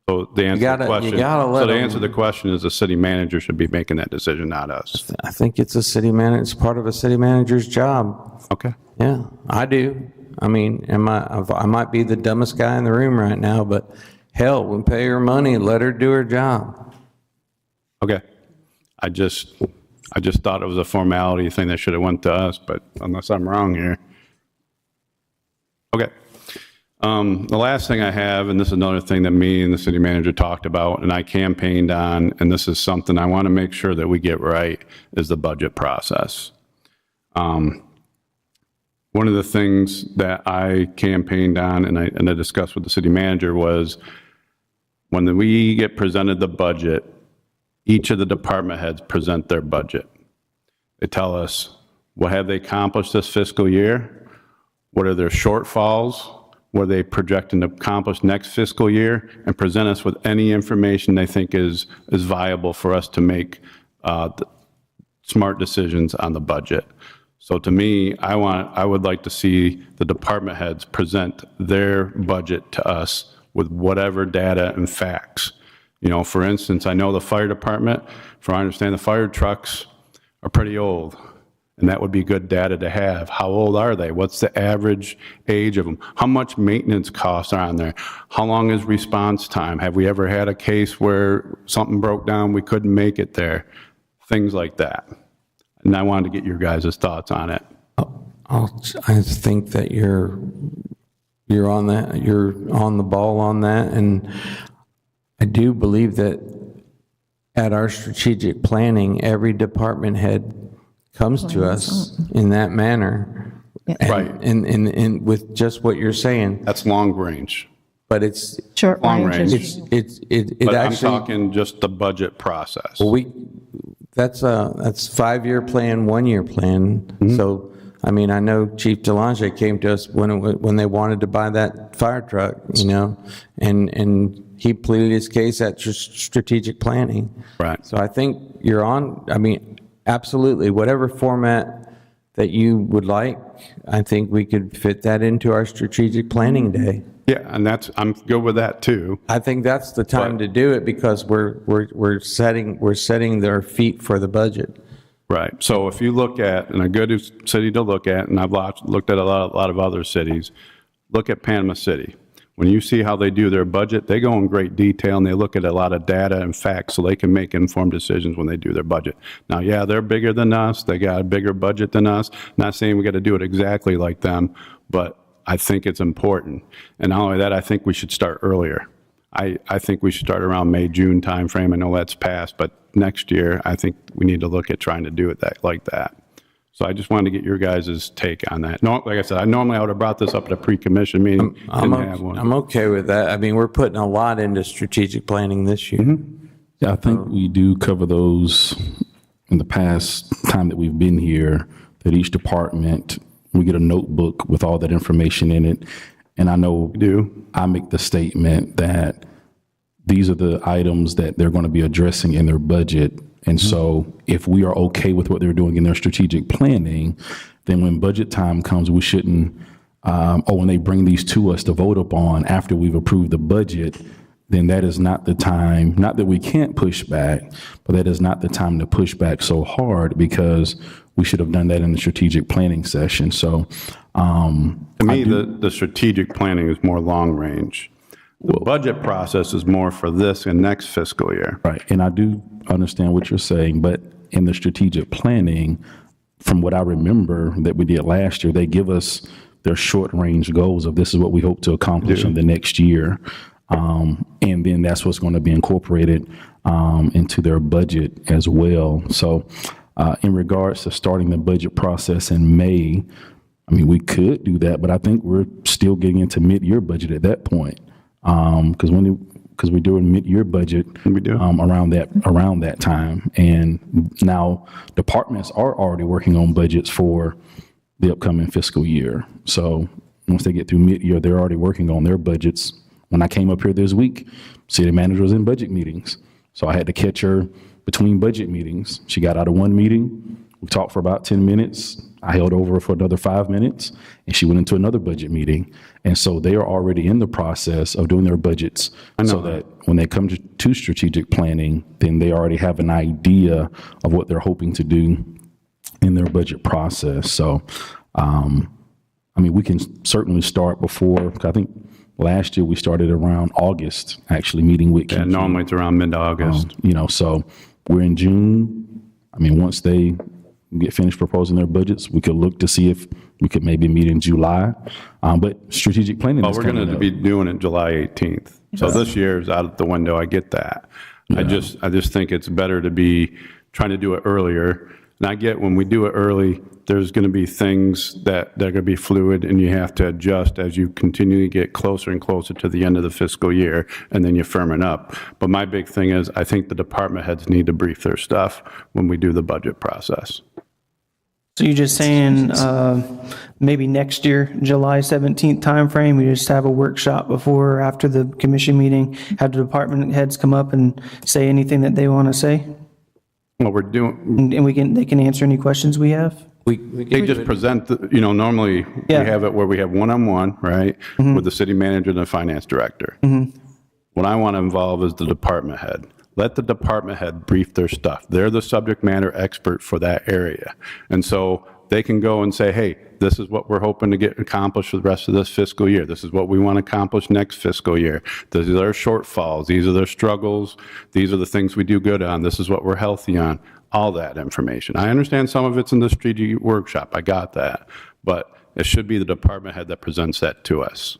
[SPEAKER 17] So the answer to the question.
[SPEAKER 16] You gotta let
[SPEAKER 17] so the
[SPEAKER 16] them,
[SPEAKER 17] answer to the question is the city manager should be making that decision, not us.
[SPEAKER 16] I think it's it's part of a city manager's job.
[SPEAKER 17] Okay.
[SPEAKER 16] Yeah, I do. I mean, I might be the dumbest guy in the room right now, but hell, we'll pay her money, let her do her job.
[SPEAKER 17] Okay. I just I just thought it was a formality thing that should have went to us, but unless I'm wrong here. Okay. The last thing I have, and this is another thing that me and the city manager talked about, and I campaigned on, and this is something I want to make sure that we get right, is the budget process. One of the things that I campaigned on and I discussed with the city manager was when we get presented the budget, each of the department heads present their budget. They tell us what have they accomplished this fiscal year, what are their shortfalls, what are they projecting to accomplish next fiscal year, and present us with any information they think is viable for us to make smart decisions on the budget. So to me, I would like to see the department heads present their budget to us with whatever data and facts. You know, for instance, I know the fire department, from what I understand, the fire trucks are pretty old, and that would be good data to have. How old are they? What's the average age of them? How much maintenance costs are on there? How long is response time? Have we ever had a case where something broke down, we couldn't make it there? Things like that. And I wanted to get your guys' thoughts on it.
[SPEAKER 16] I think that you're on that. You're on the ball on that, and I do believe that at our strategic planning, every department head comes to us in that manner,
[SPEAKER 17] Right.
[SPEAKER 16] And with just what you're saying.
[SPEAKER 17] That's long range.
[SPEAKER 16] But it's
[SPEAKER 18] Short
[SPEAKER 17] Long
[SPEAKER 18] range.
[SPEAKER 17] range.
[SPEAKER 16] it
[SPEAKER 17] But
[SPEAKER 16] actually.
[SPEAKER 17] I'm talking just the budget process.
[SPEAKER 16] Well, that's 5-year plan, 1-year plan. So, I mean, I know Chief DeLange came to us when they wanted to buy that fire truck, you know, and he pleaded his case at strategic planning.
[SPEAKER 17] Right.
[SPEAKER 16] So I think you're on, I mean, absolutely, whatever format that you would like, I think we could fit that into our strategic planning day.
[SPEAKER 17] Yeah, and I'm good with that too.
[SPEAKER 16] I think that's the time to do it because we're setting their feet for the budget.
[SPEAKER 17] Right. So if you look at, and a good city to look at, and I've looked at a lot of other cities, look at Panama City. When you see how they do their budget, they go in great detail and they look at a lot of data and facts so they can make informed decisions when they do their budget. Now, yeah, they're bigger than us. They got a bigger budget than us. Not saying we got to do it exactly like them, but I think it's important. And not only that, I think we should start earlier. I think we should start around May, June timeframe. I know that's passed, but next year, I think we need to look at trying to do it like that. So I just wanted to get your guys' take on that. No, like I said, I normally would have brought this up at a pre-commission meeting. Didn't have one.
[SPEAKER 16] I'm okay with that. I mean, we're putting a lot into strategic planning this year.
[SPEAKER 1] Yeah, I think we do cover those in the past time that we've been here, that each department, we get a notebook with all that information in it. And I know I make the statement that these are the items that they're going to be addressing in their budget. And so if we are okay with what they're doing in their strategic planning, then when budget time comes, we shouldn't, or when they bring these to us to vote upon after we've approved the budget, then that is not the time, not that we can't push back, but that is not the time to push back so hard because we should have done that in the strategic planning session. So
[SPEAKER 17] to me, the strategic planning is more long range. The budget process is more for this and next fiscal year.
[SPEAKER 1] Right. And I do understand what you're saying, but in the strategic planning, from what I remember that we did last year, they give us their short range goals of this is what we hope to accomplish in the next year. And then that's what's going to be incorporated into their budget as well. So in regards to starting the budget process in May, I mean, we could do that, but I think we're still getting into mid-year budget at that point. Because we're doing mid-year budget around that time, and now departments are already working on budgets for the upcoming fiscal year. So once they get through mid-year, they're already working on their budgets. When I came up here this week, city manager was in budget meetings, so I had to catch her between budget meetings. She got out of one meeting. We talked for about 10 minutes. I held over for another 5 minutes, and she went into another budget meeting. And so they are already in the process of doing their budgets so that when they come to strategic planning, then they already have an idea of what they're hoping to do in their budget process. So, I mean, we can certainly start before, I think last year we started around August, actually meeting with
[SPEAKER 17] Yeah, normally it's around mid-August.
[SPEAKER 1] so we're in June. I mean, once they get finished proposing their budgets, we could look to see if we could maybe meet in July. But strategic planning
[SPEAKER 17] Well,
[SPEAKER 1] is
[SPEAKER 17] we're
[SPEAKER 1] coming
[SPEAKER 17] going to
[SPEAKER 1] up.
[SPEAKER 17] be doing it July 18th. So this year's out the window. I get that. I just think it's better to be trying to do it earlier. And I get when we do it early, there's going to be things that are going to be fluid and you have to adjust as you continue to get closer and closer to the end of the fiscal year, and then you firm it up. But my big thing is I think the department heads need to brief their stuff when we do the budget process.
[SPEAKER 15] So you're just saying maybe next year, July 17th timeframe, we just have a workshop before or after the commission meeting, have the department heads come up and say anything that they want to say?
[SPEAKER 17] What we're doing,
[SPEAKER 15] And they can answer any questions we have?
[SPEAKER 17] they just present, normally we have it where we have one-on-one, right, with the city manager and the finance director. What I want to involve is the department head. Let the department head brief their stuff. They're the subject matter expert for that area. And so they can go and say, hey, this is what we're hoping to get accomplished for the rest of this fiscal year. This is what we want to accomplish next fiscal year. These are our shortfalls. These are their struggles. These are the things we do good on. This is what we're healthy on. All that information. I understand some of it's in the strategic workshop. I got that. But it should be the department head that presents that to us.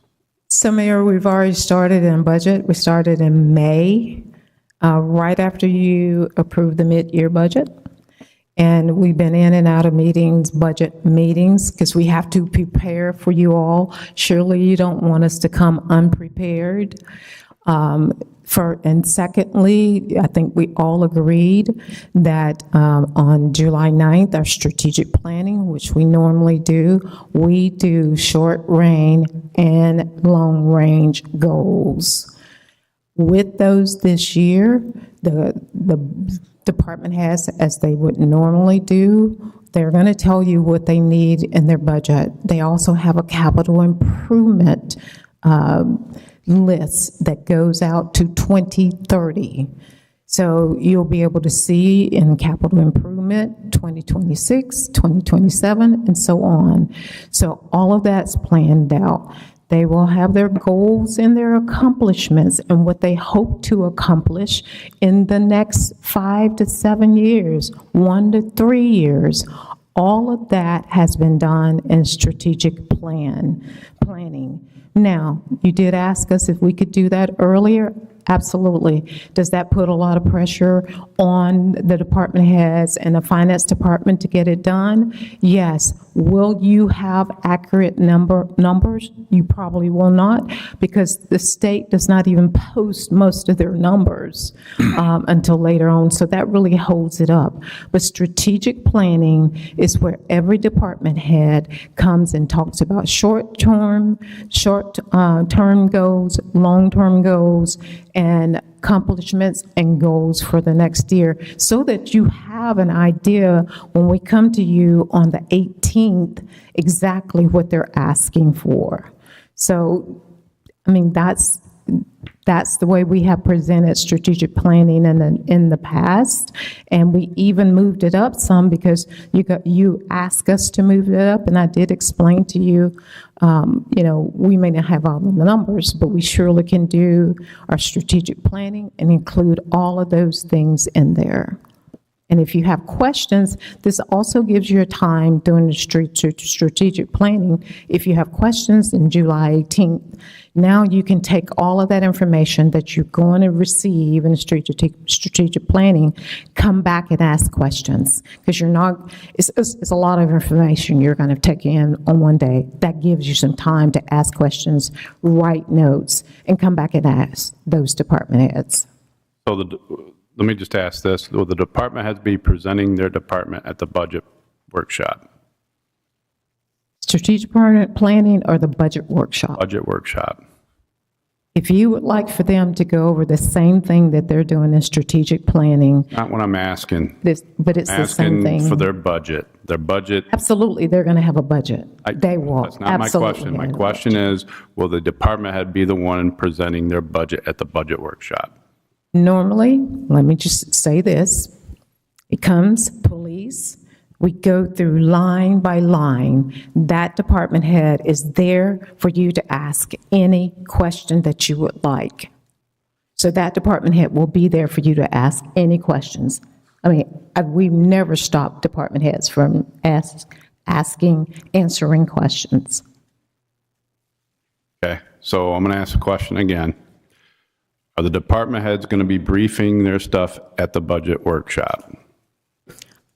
[SPEAKER 19] So, Mayor, we've already started in budget. We started in May, right after you approved the mid-year budget. And we've been in and out of meetings, budget meetings, because we have to prepare for you all. Surely you don't want us to come unprepared. And secondly, I think we all agreed that on July 9th, our strategic planning, which we normally do, we do short range and long range goals. With those this year, the department has, as they would normally do, they're going to tell you what they need in their budget. They also have a capital improvement list that goes out to 2030. So you'll be able to see in capital improvement 2026, 2027, and so on. So all of that's planned out. They will have their goals and their accomplishments and what they hope to accomplish in the next 5 to 7 years, 1 to 3 years. All of that has been done in strategic planning. Now, you did ask us if we could do that earlier. Absolutely. Does that put a lot of pressure on the department heads and the finance department to get it done? Yes. Will you have accurate numbers? You probably will not, because the state does not even post most of their numbers until later on. So that really holds it up. But strategic planning is where every department head comes and talks about short-term goals, long-term goals, and accomplishments and goals for the next year, so that you have an idea when we come to you on the 18th exactly what they're asking for. So, I mean, that's the way we have presented strategic planning in the past, and we even moved it up some because you asked us to move it up, and I did explain to you, we may not have all the numbers, but we surely can do our strategic planning and include all of those things in there. And if you have questions, this also gives you a time during the strategic planning. If you have questions in July 18th, now you can take all of that information that you're going to receive in strategic planning, come back and ask questions. Because it's a lot of information you're going to take in on one day. That gives you some time to ask questions, write notes, and come back and ask those department heads.
[SPEAKER 17] So let me just ask this. Will the department heads be presenting their department at the budget workshop?
[SPEAKER 19] Strategic planning or the budget workshop?
[SPEAKER 17] Budget workshop.
[SPEAKER 19] If you would like for them to go over the same thing that they're doing in strategic planning.
[SPEAKER 17] Not what I'm asking.
[SPEAKER 19] But it's the same thing.
[SPEAKER 17] Asking for their budget. Their budget.
[SPEAKER 19] Absolutely, they're going to have a budget. They will.
[SPEAKER 17] That's not my question. My question is, will the department head be the one presenting their budget at the budget workshop?
[SPEAKER 19] Normally, let me just say this, it comes police, we go through line by line. That department head is there for you to ask any question that you would like. So that department head will be there for you to ask any questions. I mean, we've never stopped department heads from answering questions.
[SPEAKER 17] Okay, so I'm going to ask a question again. Are the department heads going to be briefing their stuff at the budget workshop?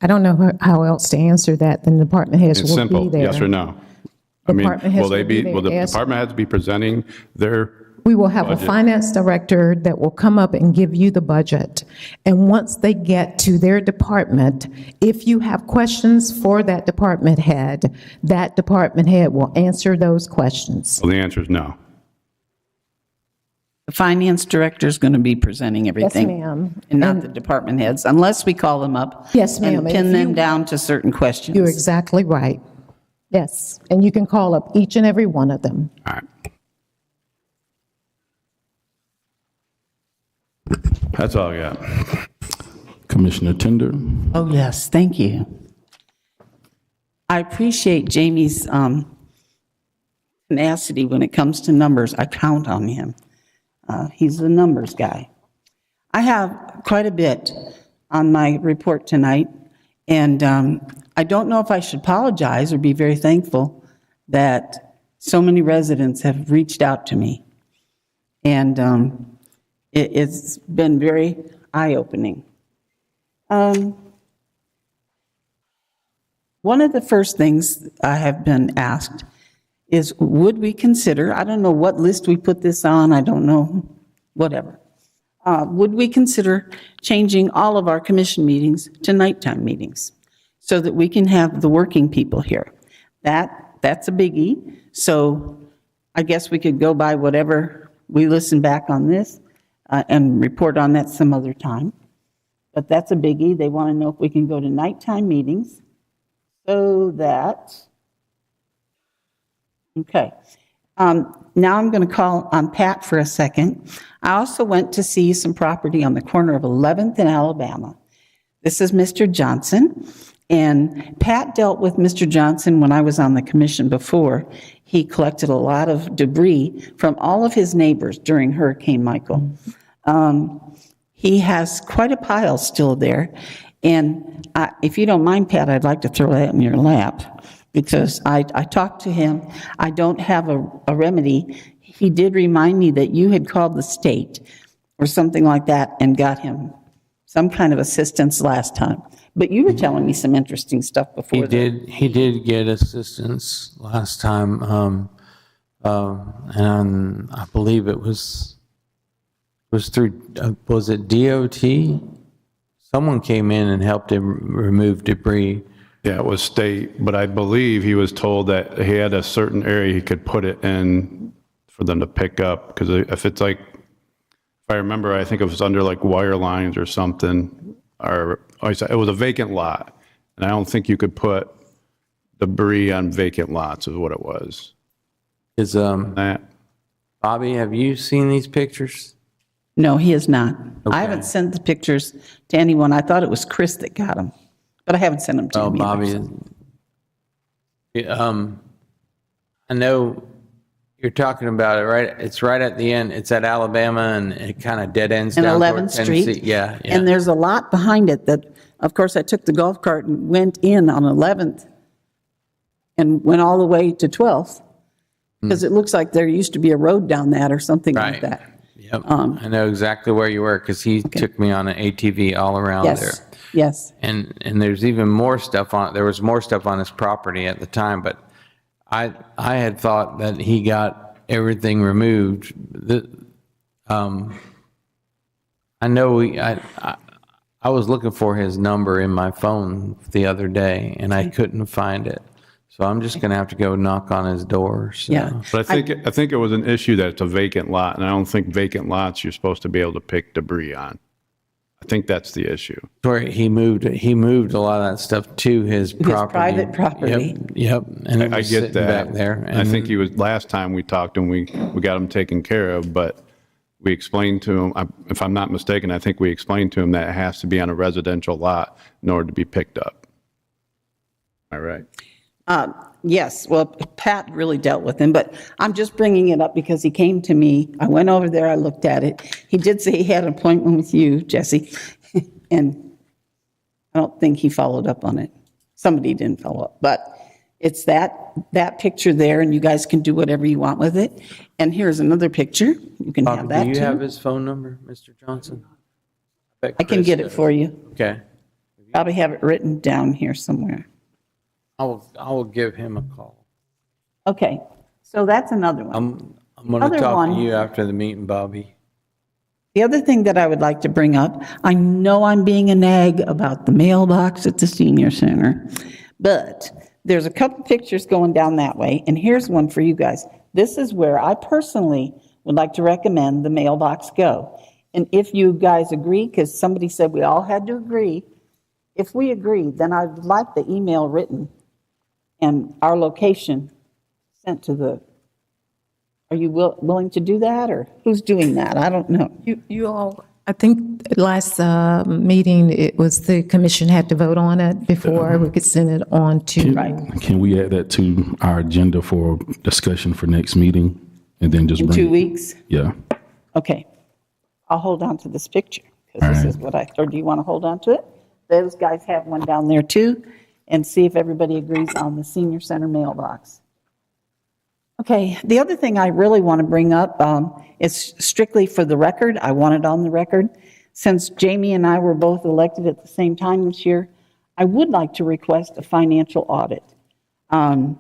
[SPEAKER 19] I don't know how else to answer that than the department heads
[SPEAKER 17] It's
[SPEAKER 19] will
[SPEAKER 17] simple,
[SPEAKER 19] be there.
[SPEAKER 17] yes or no? I mean,
[SPEAKER 19] Department heads
[SPEAKER 17] will they
[SPEAKER 19] will be
[SPEAKER 17] be, will the
[SPEAKER 19] there, yes.
[SPEAKER 17] department heads be presenting their
[SPEAKER 19] We will have a
[SPEAKER 17] budget?
[SPEAKER 19] finance director that will come up and give you the budget. And once they get to their department, if you have questions for that department head will answer those questions.
[SPEAKER 17] Well, the answer is no.
[SPEAKER 18] The finance director is going to be presenting everything.
[SPEAKER 19] ma'am.
[SPEAKER 18] And not the department heads, unless we call them up.
[SPEAKER 19] Yes, ma'am.
[SPEAKER 18] And
[SPEAKER 19] And
[SPEAKER 18] pin
[SPEAKER 19] if
[SPEAKER 18] them
[SPEAKER 19] you-
[SPEAKER 18] down to certain questions.
[SPEAKER 19] You're exactly right. Yes, and you can call up each and every one of them.
[SPEAKER 17] All right. That's all I got.
[SPEAKER 1] Commissioner Tender?
[SPEAKER 18] Oh, yes, thank you. I appreciate Jamie's tenacity when it comes to numbers. I count on him. He's the numbers guy. I have quite a bit on my report tonight, and I don't know if I should apologize or be very thankful that so many residents have reached out to me. And it's been very eye-opening. One of the first things I have been asked is, would we consider, I don't know what list we put this on, I don't know, whatever. Would we consider changing all of our commission meetings to nighttime meetings so that we can have the working people here? That's a biggie. So I guess we could go by whatever we listen back on this and report on that some other time. But that's a biggie. They want to know if we can go to nighttime meetings so that, okay. Now I'm going to call on Pat for a second. I also went to see some property on the corner of 11th and Alabama. This is Mr. Johnson, and Pat dealt with Mr. Johnson when I was on the commission before. He collected a lot of debris from all of his neighbors during Hurricane Michael. He has quite a pile still there, and if you don't mind, Pat, I'd like to throw that in your lap, because I talked to him. I don't have a remedy. He did remind me that you had called the state or something like that and got him some kind of assistance last time. But you were telling me some interesting stuff before that.
[SPEAKER 16] He did get assistance last time, and I believe it was through, was it DOT? Someone came in and helped him remove debris.
[SPEAKER 17] Yeah, it was state, but I believe he was told that he had a certain area he could put it in for them to pick up, because if it's like, if I remember, I think it was under like wire lines or something, or it was a vacant lot, and I don't think you could put debris on vacant lots is what it was.
[SPEAKER 16] Is Bobby, have you seen these pictures?
[SPEAKER 18] No, he is not.
[SPEAKER 16] Okay.
[SPEAKER 18] I haven't sent the pictures to anyone. I thought it was Chris that got them, but I haven't sent them to him either.
[SPEAKER 16] Bobby, I know you're talking about it, right? It's right at the end. It's at Alabama, and it kind of dead ends
[SPEAKER 18] And
[SPEAKER 16] down
[SPEAKER 18] 11th
[SPEAKER 16] toward
[SPEAKER 18] Street.
[SPEAKER 16] Tennessee. Yeah.
[SPEAKER 18] And there's a lot behind it that, of course, I took the golf cart and went in on 11th and went all the way to 12th, because it looks like there used to be a road down that or something like
[SPEAKER 16] Right.
[SPEAKER 18] that.
[SPEAKER 16] Yep. I know exactly where you were, because he took me on an ATV all around there.
[SPEAKER 18] Yes, yes.
[SPEAKER 16] And there's even more stuff on, there was more stuff on his property at the time, but I had thought that he got everything removed. I know I was looking for his number in my phone the other day, and I couldn't find it. So I'm just going to have to go knock on his door. So.
[SPEAKER 18] Yeah.
[SPEAKER 17] But I think it was an issue that it's a vacant lot, and I don't think vacant lots you're supposed to be able to pick debris on. I think that's the issue.
[SPEAKER 16] Where he moved a lot of that stuff to his property.
[SPEAKER 18] Private property.
[SPEAKER 16] Yep. And it
[SPEAKER 17] I
[SPEAKER 16] was
[SPEAKER 17] get
[SPEAKER 16] sitting
[SPEAKER 17] that.
[SPEAKER 16] back there.
[SPEAKER 17] And I think he was, last time we talked to him, we got him taken care of, but we explained to him, if I'm not mistaken, I think we explained to him that it has to be on a residential lot in order to be picked up. Am I right?
[SPEAKER 18] Yes, well, Pat really dealt with him, but I'm just bringing it up because he came to me. I went over there, I looked at it. He did say he had an appointment with you, Jesse, and I don't think he followed up on it. Somebody didn't follow up, but it's that picture there, and you guys can do whatever you want with it. And here's another picture. You can have
[SPEAKER 16] Bobby,
[SPEAKER 18] that
[SPEAKER 16] do you
[SPEAKER 18] too.
[SPEAKER 16] have his phone number, Mr. Johnson? Bet
[SPEAKER 18] I can
[SPEAKER 16] Chris
[SPEAKER 18] get it
[SPEAKER 16] does.
[SPEAKER 18] for you.
[SPEAKER 16] Okay.
[SPEAKER 18] Probably have it written down here somewhere.
[SPEAKER 16] I will give him a call.
[SPEAKER 18] Okay, so that's another one.
[SPEAKER 16] I'm going to
[SPEAKER 18] Other
[SPEAKER 16] talk
[SPEAKER 18] one-
[SPEAKER 16] to you after the meeting, Bobby.
[SPEAKER 18] The other thing that I would like to bring up, I know I'm being a nag about the mailbox at the senior center, but there's a couple pictures going down that way, and here's one for you guys. This is where I personally would like to recommend the mailbox go. And if you guys agree, because somebody said we all had to agree, if we agree, then I'd like the email written and our location sent to the, are you willing to do that, or who's doing that? I don't know.
[SPEAKER 19] You all, I think last meeting, it was the commission had to vote on it before we could send it on to.
[SPEAKER 1] Can we add that to our agenda for discussion for next meeting? And then just
[SPEAKER 18] In
[SPEAKER 1] bring
[SPEAKER 18] 2
[SPEAKER 1] it-
[SPEAKER 18] weeks?
[SPEAKER 1] Yeah.
[SPEAKER 18] Okay. I'll hold on to this picture, because this is what or do you want to hold on to it? Those guys have one down there too, and see if everybody agrees on the senior center mailbox. Okay, the other thing I really want to bring up is strictly for the record. I want it on the record. Since Jamie and I were both elected at the same time this year, I would like to request a financial audit. And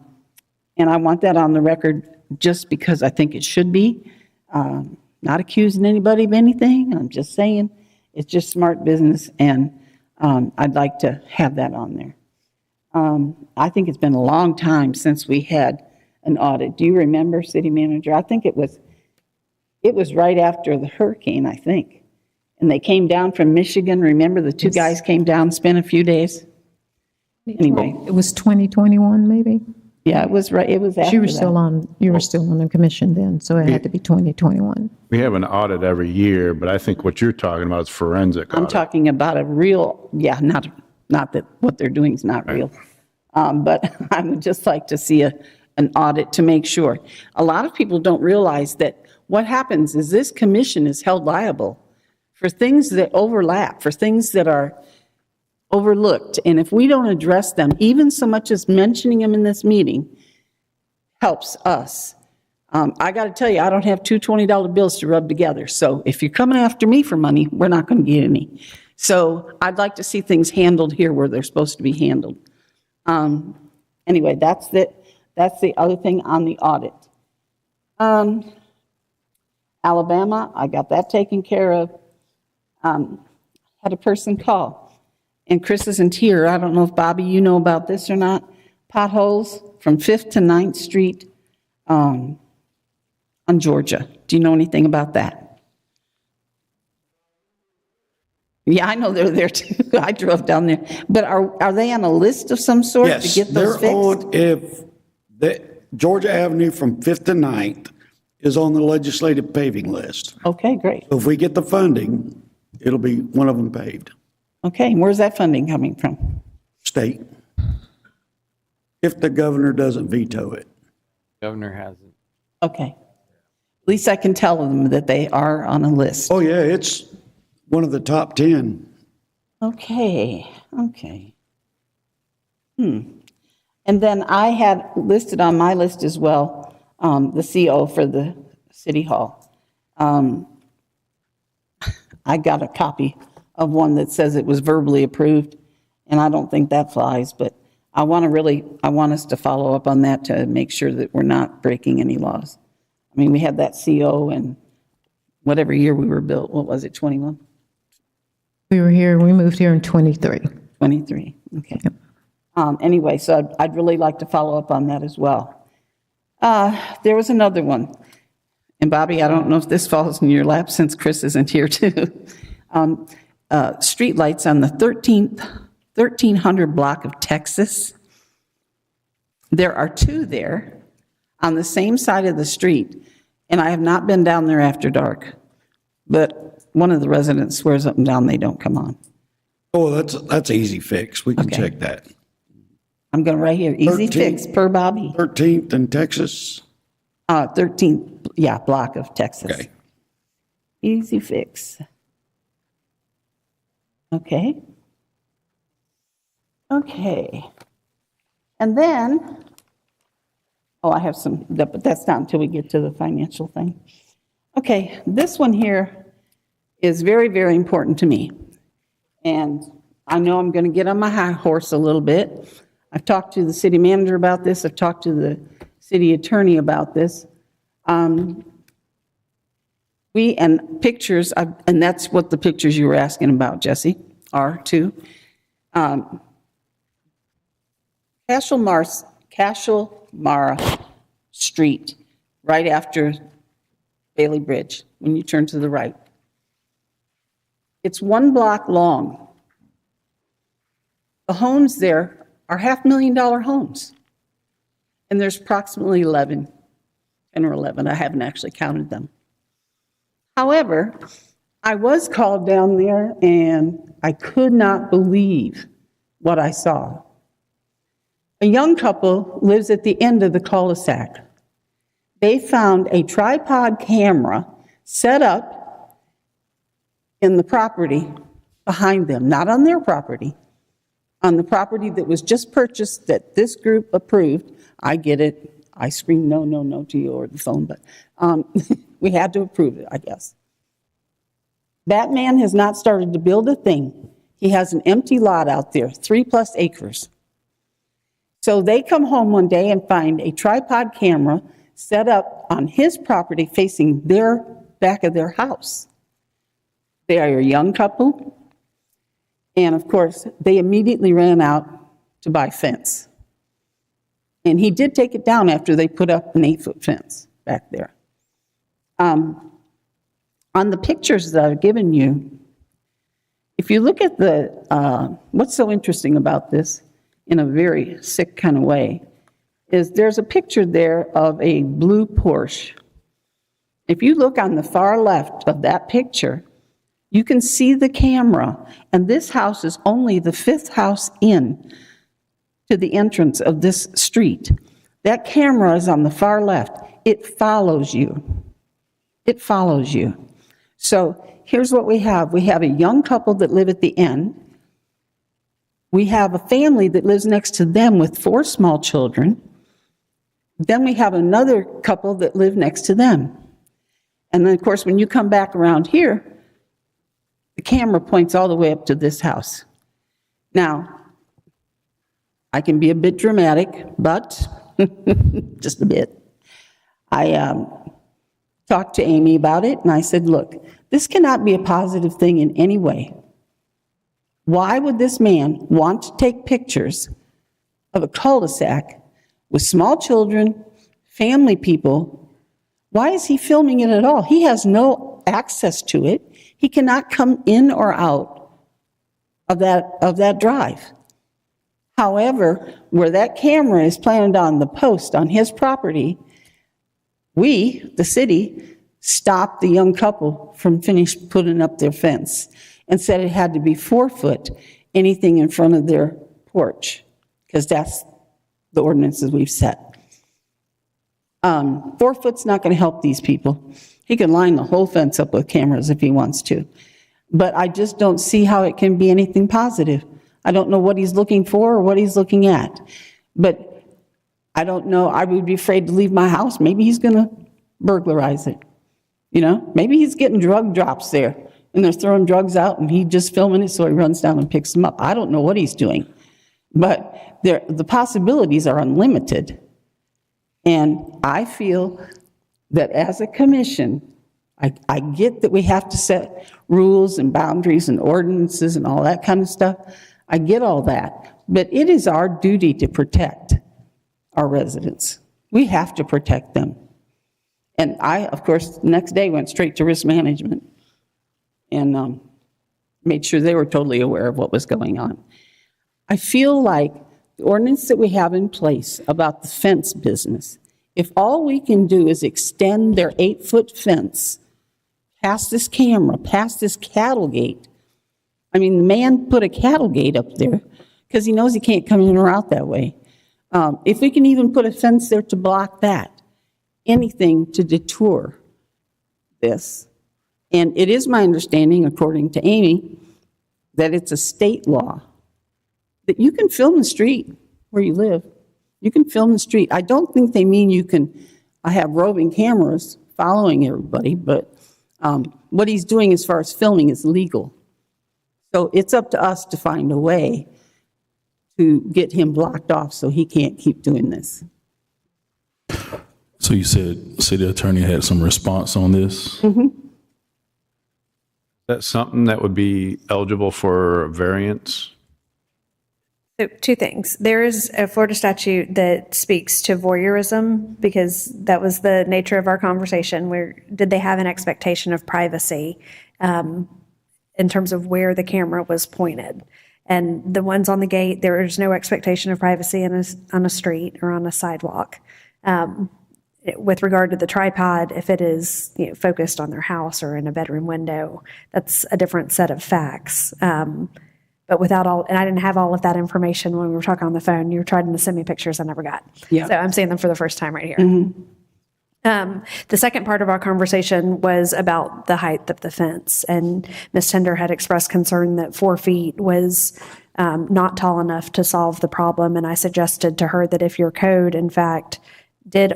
[SPEAKER 18] I want that on the record just because I think it should be. Not accusing anybody of anything. I'm just saying it's just smart business, and I'd like to have that on there. I think it's been a long time since we had an audit. Do you remember, City Manager? I think it was right after the hurricane, I think. And they came down from Michigan. Remember, the two guys came down, spent a few days? Anyway.
[SPEAKER 19] It was 2021, maybe?
[SPEAKER 18] Yeah, it was right. It was after
[SPEAKER 19] You were
[SPEAKER 18] that.
[SPEAKER 19] still on the commission then, so it had to be 2021.
[SPEAKER 17] We have an audit every year, but I think what you're talking about is forensic
[SPEAKER 18] I'm
[SPEAKER 17] audit.
[SPEAKER 18] talking about a real, not that what they're doing is not real. But I would just like to see an audit to make sure. A lot of people don't realize that what happens is this commission is held liable for things that overlap, for things that are overlooked. And if we don't address them, even so much as mentioning them in this meeting, helps us. I got to tell you, I don't have two $20 bills to rub together. So if you're coming after me for money, we're not going to get any. So I'd like to see things handled here where they're supposed to be handled. Anyway, that's the other thing on the audit. Alabama, I got that taken care of. Had a person call, and Chris isn't here. I don't know if, Bobby, you know about this or not. Potholes from 5th to 9th Street on Georgia. Do you know anything about that? Yeah, I know they're there too. I drove down there. But are they on a list of some sort to
[SPEAKER 13] Yes,
[SPEAKER 18] get those
[SPEAKER 13] they're
[SPEAKER 18] fixed?
[SPEAKER 13] on, if the Georgia Avenue from 5th to 9th is on the legislative paving list.
[SPEAKER 18] Okay, great.
[SPEAKER 13] So if we get the funding, it'll be one of them paved.
[SPEAKER 18] Okay, where's that funding coming from?
[SPEAKER 13] State. If the governor doesn't veto it.
[SPEAKER 16] Governor hasn't.
[SPEAKER 18] Okay. At least I can tell them that they are on a list.
[SPEAKER 13] Oh, yeah, it's one of the top 10.
[SPEAKER 18] Okay. And then I had listed on my list as well, the CO for the City Hall. I got a copy of one that says it was verbally approved, and I don't think that flies, but I want us to follow up on that to make sure that we're not breaking any laws. I mean, we had that CO in whatever year we were built. What was it, 21?
[SPEAKER 19] We moved here in 23.
[SPEAKER 18] 23, okay. Anyway, so I'd really like to follow up on that as well. There was another one. And Bobby, I don't know if this falls in your lap since Chris isn't here too. Streetlights on the 1300 block of Texas. There are two there on the same side of the street, and I have not been down there after dark. But one of the residents swears up and down they don't come on.
[SPEAKER 13] Oh, that's an easy fix. We can check that.
[SPEAKER 18] I'm going right here, easy
[SPEAKER 13] 13th
[SPEAKER 18] fix per Bobby.
[SPEAKER 13] 13th in Texas.
[SPEAKER 18] 13th, yeah, block of Texas.
[SPEAKER 13] Okay.
[SPEAKER 18] Easy fix. Okay. Okay. And then, I have some, but that's not until we get to the financial thing. Okay, this one here is very, very important to me. And I know I'm going to get on my high horse a little bit. I've talked to the city manager about this. I've talked to the city attorney about this. And pictures, and that's what the pictures you were asking about, Jesse, are too. Cashel-Mara Street, right after Bailey Bridge, when you turn to the right. It's 1 block long. The homes there are $500,000 homes. And there's approximately 10 or 11. I haven't actually counted them. However, I was called down there and I could not believe what I saw. A young couple lives at the end of the cul-de-sac. They found a tripod camera set up in the property behind them, not on their property, on the property that was just purchased that this group approved. I get it. I scream no, no, no to you over the phone, but we had to approve it, I guess. That man has not started to build a thing. He has an empty lot out there, 3+ acres. So they come home one day and find a tripod camera set up on his property facing their back of their house. They are a young couple. And of course, they immediately ran out to buy fence. And he did take it down after they put up an 8-foot fence back there. On the pictures that I've given you, if you look at what's so interesting about this, in a very sick kind of way, is there's a picture there of a blue Porsche. If you look on the far left of that picture, you can see the camera, and this house is only the 5th house in to the entrance of this street. That camera is on the far left. It follows you. It follows you. So here's what we have. We have a young couple that live at the end. We have a family that lives next to them with 4 small children. Then we have another couple that live next to them. And then, of course, when you come back around here, the camera points all the way up to this house. Now, I can be a bit dramatic, but just a bit. I talked to Amy about it, and I said, look, this cannot be a positive thing in any way. Why would this man want to take pictures of a cul-de-sac with small children, family people? Why is he filming it at all? He has no access to it. He cannot come in or out of that drive. However, where that camera is planted on the post on his property, we, the city, stopped the young couple from putting up their fence and said it had to be 4 foot, anything in front of their porch, because that's the ordinances we've set. 4 foot's not going to help these people. He can line the whole fence up with cameras if he wants to. But I just don't see how it can be anything positive. I don't know what he's looking for or what he's looking at. But I don't know. I would be afraid to leave my house. Maybe he's going to burglarize it. You know, maybe he's getting drug drops there and they're throwing drugs out and he's just filming it so he runs down and picks them up. I don't know what he's doing. But the possibilities are unlimited. And I feel that as a commission, I get that we have to set rules and boundaries and ordinances and all that kind of stuff. I get all that. But it is our duty to protect our residents. We have to protect them. And I, of course, the next day went straight to risk management and made sure they were totally aware of what was going on. I feel like the ordinance that we have in place about the fence business, if all we can do is extend their 8-foot fence past this camera, past this cattle gate. I mean, the man put a cattle gate up there because he knows he can't come in or out that way. If we can even put a fence there to block that, anything to detour this. And it is my understanding, according to Amy, that it's a state law that you can film the street where you live. You can film the street. I don't think they mean you can have roving cameras following everybody, but what he's doing as far as filming is legal. So it's up to us to find a way to get him blocked off so he can't keep doing this.
[SPEAKER 1] So you said city attorney had some response on this?
[SPEAKER 17] That's something that would be eligible for variance?
[SPEAKER 20] So, two things. There is a Florida statute that speaks to voyeurism, because that was the nature of our conversation, where did they have an expectation of privacy in terms of where the camera was pointed. And the ones on the gate, there is no expectation of privacy on a street or on a sidewalk. With regard to the tripod, if it is focused on their house or in a bedroom window, that's a different set of facts. But without all, and I didn't have all of that information when we were talking on the phone. You were trying to send me pictures I never got.
[SPEAKER 18] Yeah.
[SPEAKER 20] So I'm seeing them for the first time right here. The second part of our conversation was about the height of the fence, and Ms. Tender had expressed concern that 4 feet was not tall enough to solve the problem, and I suggested to her that if your code, in fact, did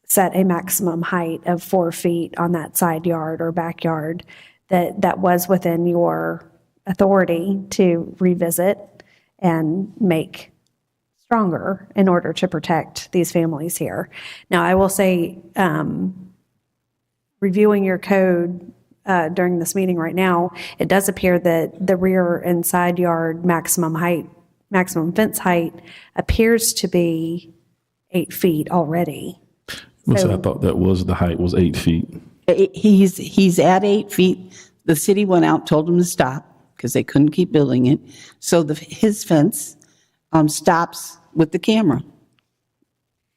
[SPEAKER 20] set a maximum height of 4 feet on that side yard or backyard, that was within your authority to revisit and make stronger in order to protect these families here. Now, I will say, reviewing your code during this meeting right now, it does appear that the rear and side yard maximum fence height appears to be 8 feet already.
[SPEAKER 1] So I thought that was, the height was 8 feet.
[SPEAKER 18] He's at 8 feet. The city went out, told him to stop because they couldn't keep building it. So his fence stops with the camera,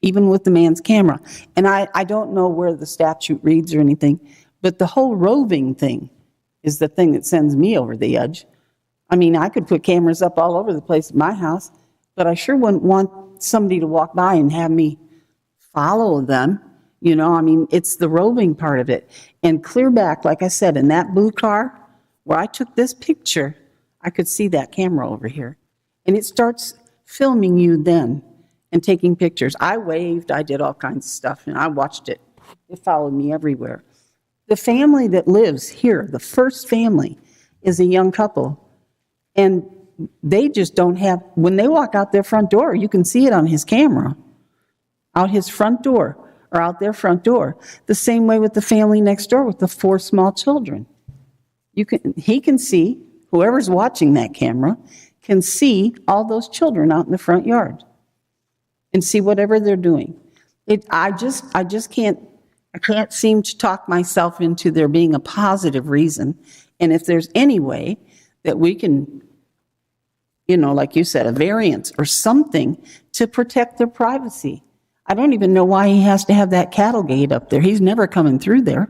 [SPEAKER 18] even with the man's camera. And I don't know where the statute reads or anything, but the whole roving thing is the thing that sends me over the edge. I mean, I could put cameras up all over the place at my house, but I sure wouldn't want somebody to walk by and have me follow them. I mean, it's the roving part of it. And clear back, like I said, in that blue car where I took this picture, I could see that camera over here. And it starts filming you then and taking pictures. I waved, I did all kinds of stuff, and I watched it. It followed me everywhere. The family that lives here, the first family, is a young couple. And they just don't have, when they walk out their front door, you can see it on his camera, out his front door or out their front door. The same way with the family next door with the 4 small children. He can see, whoever's watching that camera can see all those children out in the front yard and see whatever they're doing. I can't seem to talk myself into there being a positive reason. And if there's any way that we can, like you said, a variance or something to protect their privacy. I don't even know why he has to have that cattle gate up there. He's never coming through there.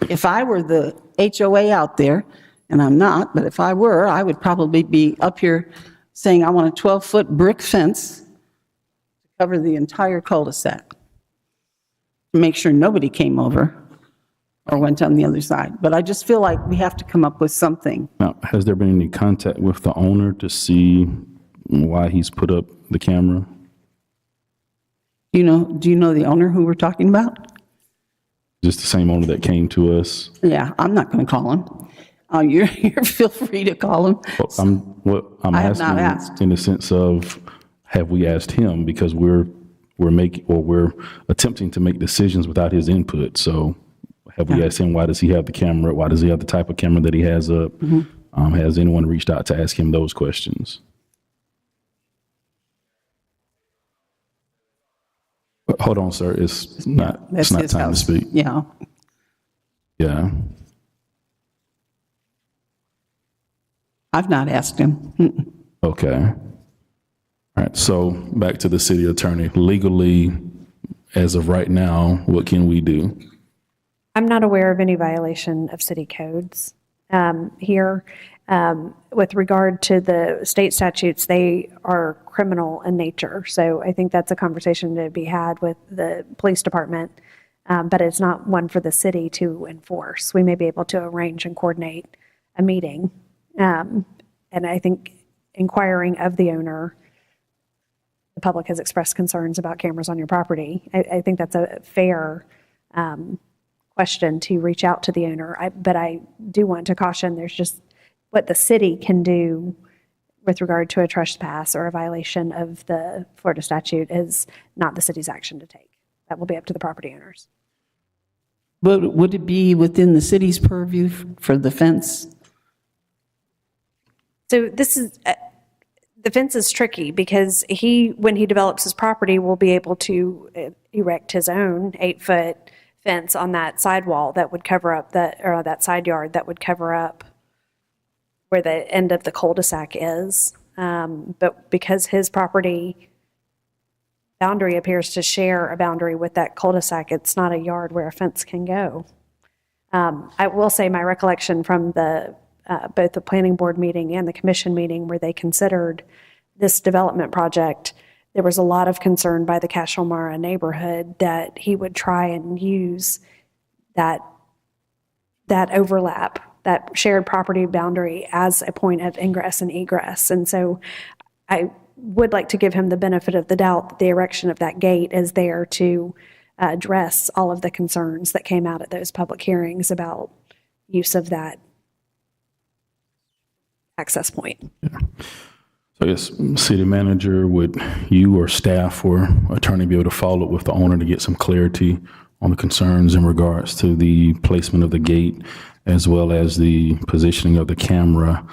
[SPEAKER 18] If I were the HOA out there, and I'm not, but if I were, I would probably be up here saying I want a 12-foot brick fence to cover the entire cul-de-sac to make sure nobody came over or went on the other side. But I just feel like we have to come up with something.
[SPEAKER 1] Now, has there been any contact with the owner to see why he's put up the camera?
[SPEAKER 18] Do you know the owner who we're talking about?
[SPEAKER 1] Just the same owner that came to us?
[SPEAKER 18] Yeah, I'm not going to call him. You're feel free to call him.
[SPEAKER 1] Well, I'm
[SPEAKER 18] I have not
[SPEAKER 1] asking
[SPEAKER 18] asked.
[SPEAKER 1] in the sense of, have we asked him? Because we're attempting to make decisions without his input. So have we asked him, why does he have the camera? Why does he have the type of camera that he has up? Has anyone reached out to ask him those questions? But hold on, sir. It's not
[SPEAKER 18] his
[SPEAKER 1] time
[SPEAKER 18] house.
[SPEAKER 1] to speak.
[SPEAKER 18] Yeah.
[SPEAKER 1] Yeah.
[SPEAKER 18] I've not asked him.
[SPEAKER 1] Okay. All right. So back to the city attorney. Legally, as of right now, what can we do?
[SPEAKER 20] I'm not aware of any violation of city codes here. With regard to the state statutes, they are criminal in nature. So I think that's a conversation to be had with the police department, but it's not one for the city to enforce. We may be able to arrange and coordinate a meeting. And I think inquiring of the owner, the public has expressed concerns about cameras on your property. I think that's a fair question to reach out to the owner. But I do want to caution, there's just what the city can do with regard to a trespass or a violation of the Florida statute is not the city's action to take. That will be up to the property owners.
[SPEAKER 18] But would it be within the city's purview for the fence?
[SPEAKER 20] So this is, the fence is tricky because when he develops his property, will be able to erect his own 8-foot fence on that sidewall that would cover up that side yard that would cover up where the end of the cul-de-sac is. But because his property boundary appears to share a boundary with that cul-de-sac, it's not a yard where a fence can go. I will say my recollection from both the planning board meeting and the commission meeting where they considered this development project, there was a lot of concern by the Cashel-Mara neighborhood that he would try and use that overlap, that shared property boundary, as a point of ingress and egress. And so I would like to give him the benefit of the doubt that the erection of that gate is there to address all of the concerns that came out at those public hearings about use of that access point.
[SPEAKER 1] Yeah. So I guess, city manager, would you or staff or attorney be able to follow up with the owner to get some clarity on the concerns in regards to the placement of the gate as well as the positioning of the camera?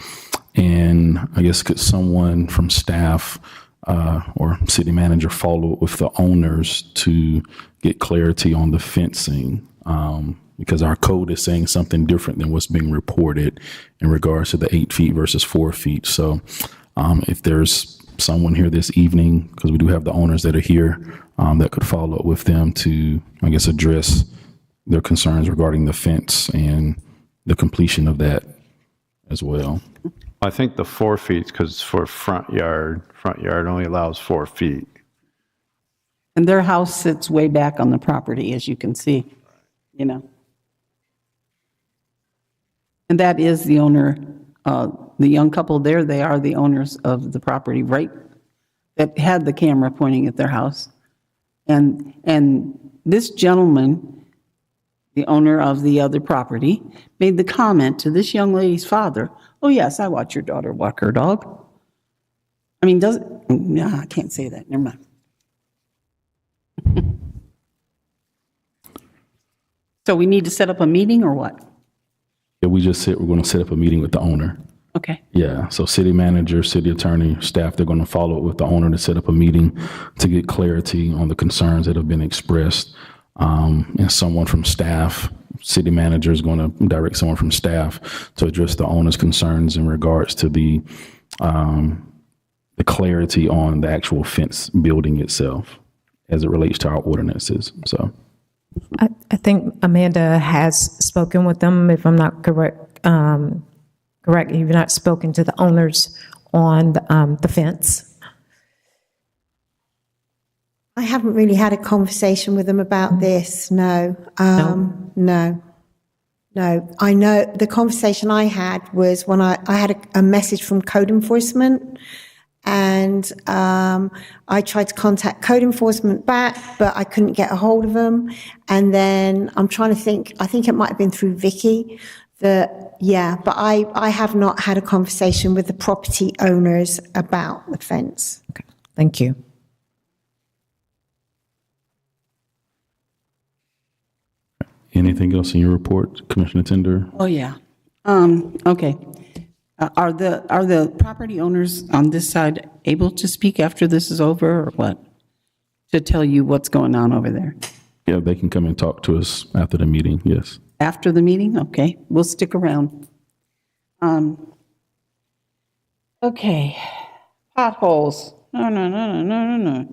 [SPEAKER 1] And I guess could someone from staff or city manager follow up with the owners to get clarity on the fencing? Because our code is saying something different than what's being reported in regards to the 8 feet versus 4 feet. So if there's someone here this evening, because we do have the owners that are here, that could follow up with them to, I guess, address their concerns regarding the fence and the completion of that as well.
[SPEAKER 17] I think the 4 feet, because for front yard only allows 4 feet.
[SPEAKER 18] And their house sits way back on the property, as you can see, you know. And that is the owner, the young couple there, they are the owners of the property, right? That had the camera pointing at their house. And this gentleman, the owner of the other property, made the comment to this young lady's father, "Oh yes, I watch your daughter walk her dog." I mean, I can't say that, never mind. So we need to set up a meeting or what?
[SPEAKER 1] Yeah, we just said we're going to set up a meeting with the owner.
[SPEAKER 18] Okay.
[SPEAKER 1] Yeah, so city manager, city attorney, staff, they're going to follow up with the owner to set up a meeting to get clarity on the concerns that have been expressed. And someone from staff, city manager is going to direct someone from staff to address the owner's concerns in regards to the clarity on the actual fence building itself as it relates to our ordinances, so.
[SPEAKER 19] I think Amanda has spoken with them, if I'm not correct. You've not spoken to the owners on the fence.
[SPEAKER 21] I haven't really had a conversation with them about this, no. No. I know the conversation I had was when I had a message from code enforcement, and I tried to contact code enforcement back, but I couldn't get a hold of them. And then I'm trying to think, I think it might have been through Vicky, but I have not had a conversation with the property owners about the fence.
[SPEAKER 19] Okay, thank you.
[SPEAKER 1] Anything else in your report, Commissioner Tender?
[SPEAKER 18] Oh, yeah. Okay. Are the property owners on this side able to speak after this is over, or what? To tell you what's going on over there?
[SPEAKER 1] Yeah, they can come and talk to us after the meeting, yes.
[SPEAKER 18] After the meeting? Okay, we'll stick around. Okay, potholes. No.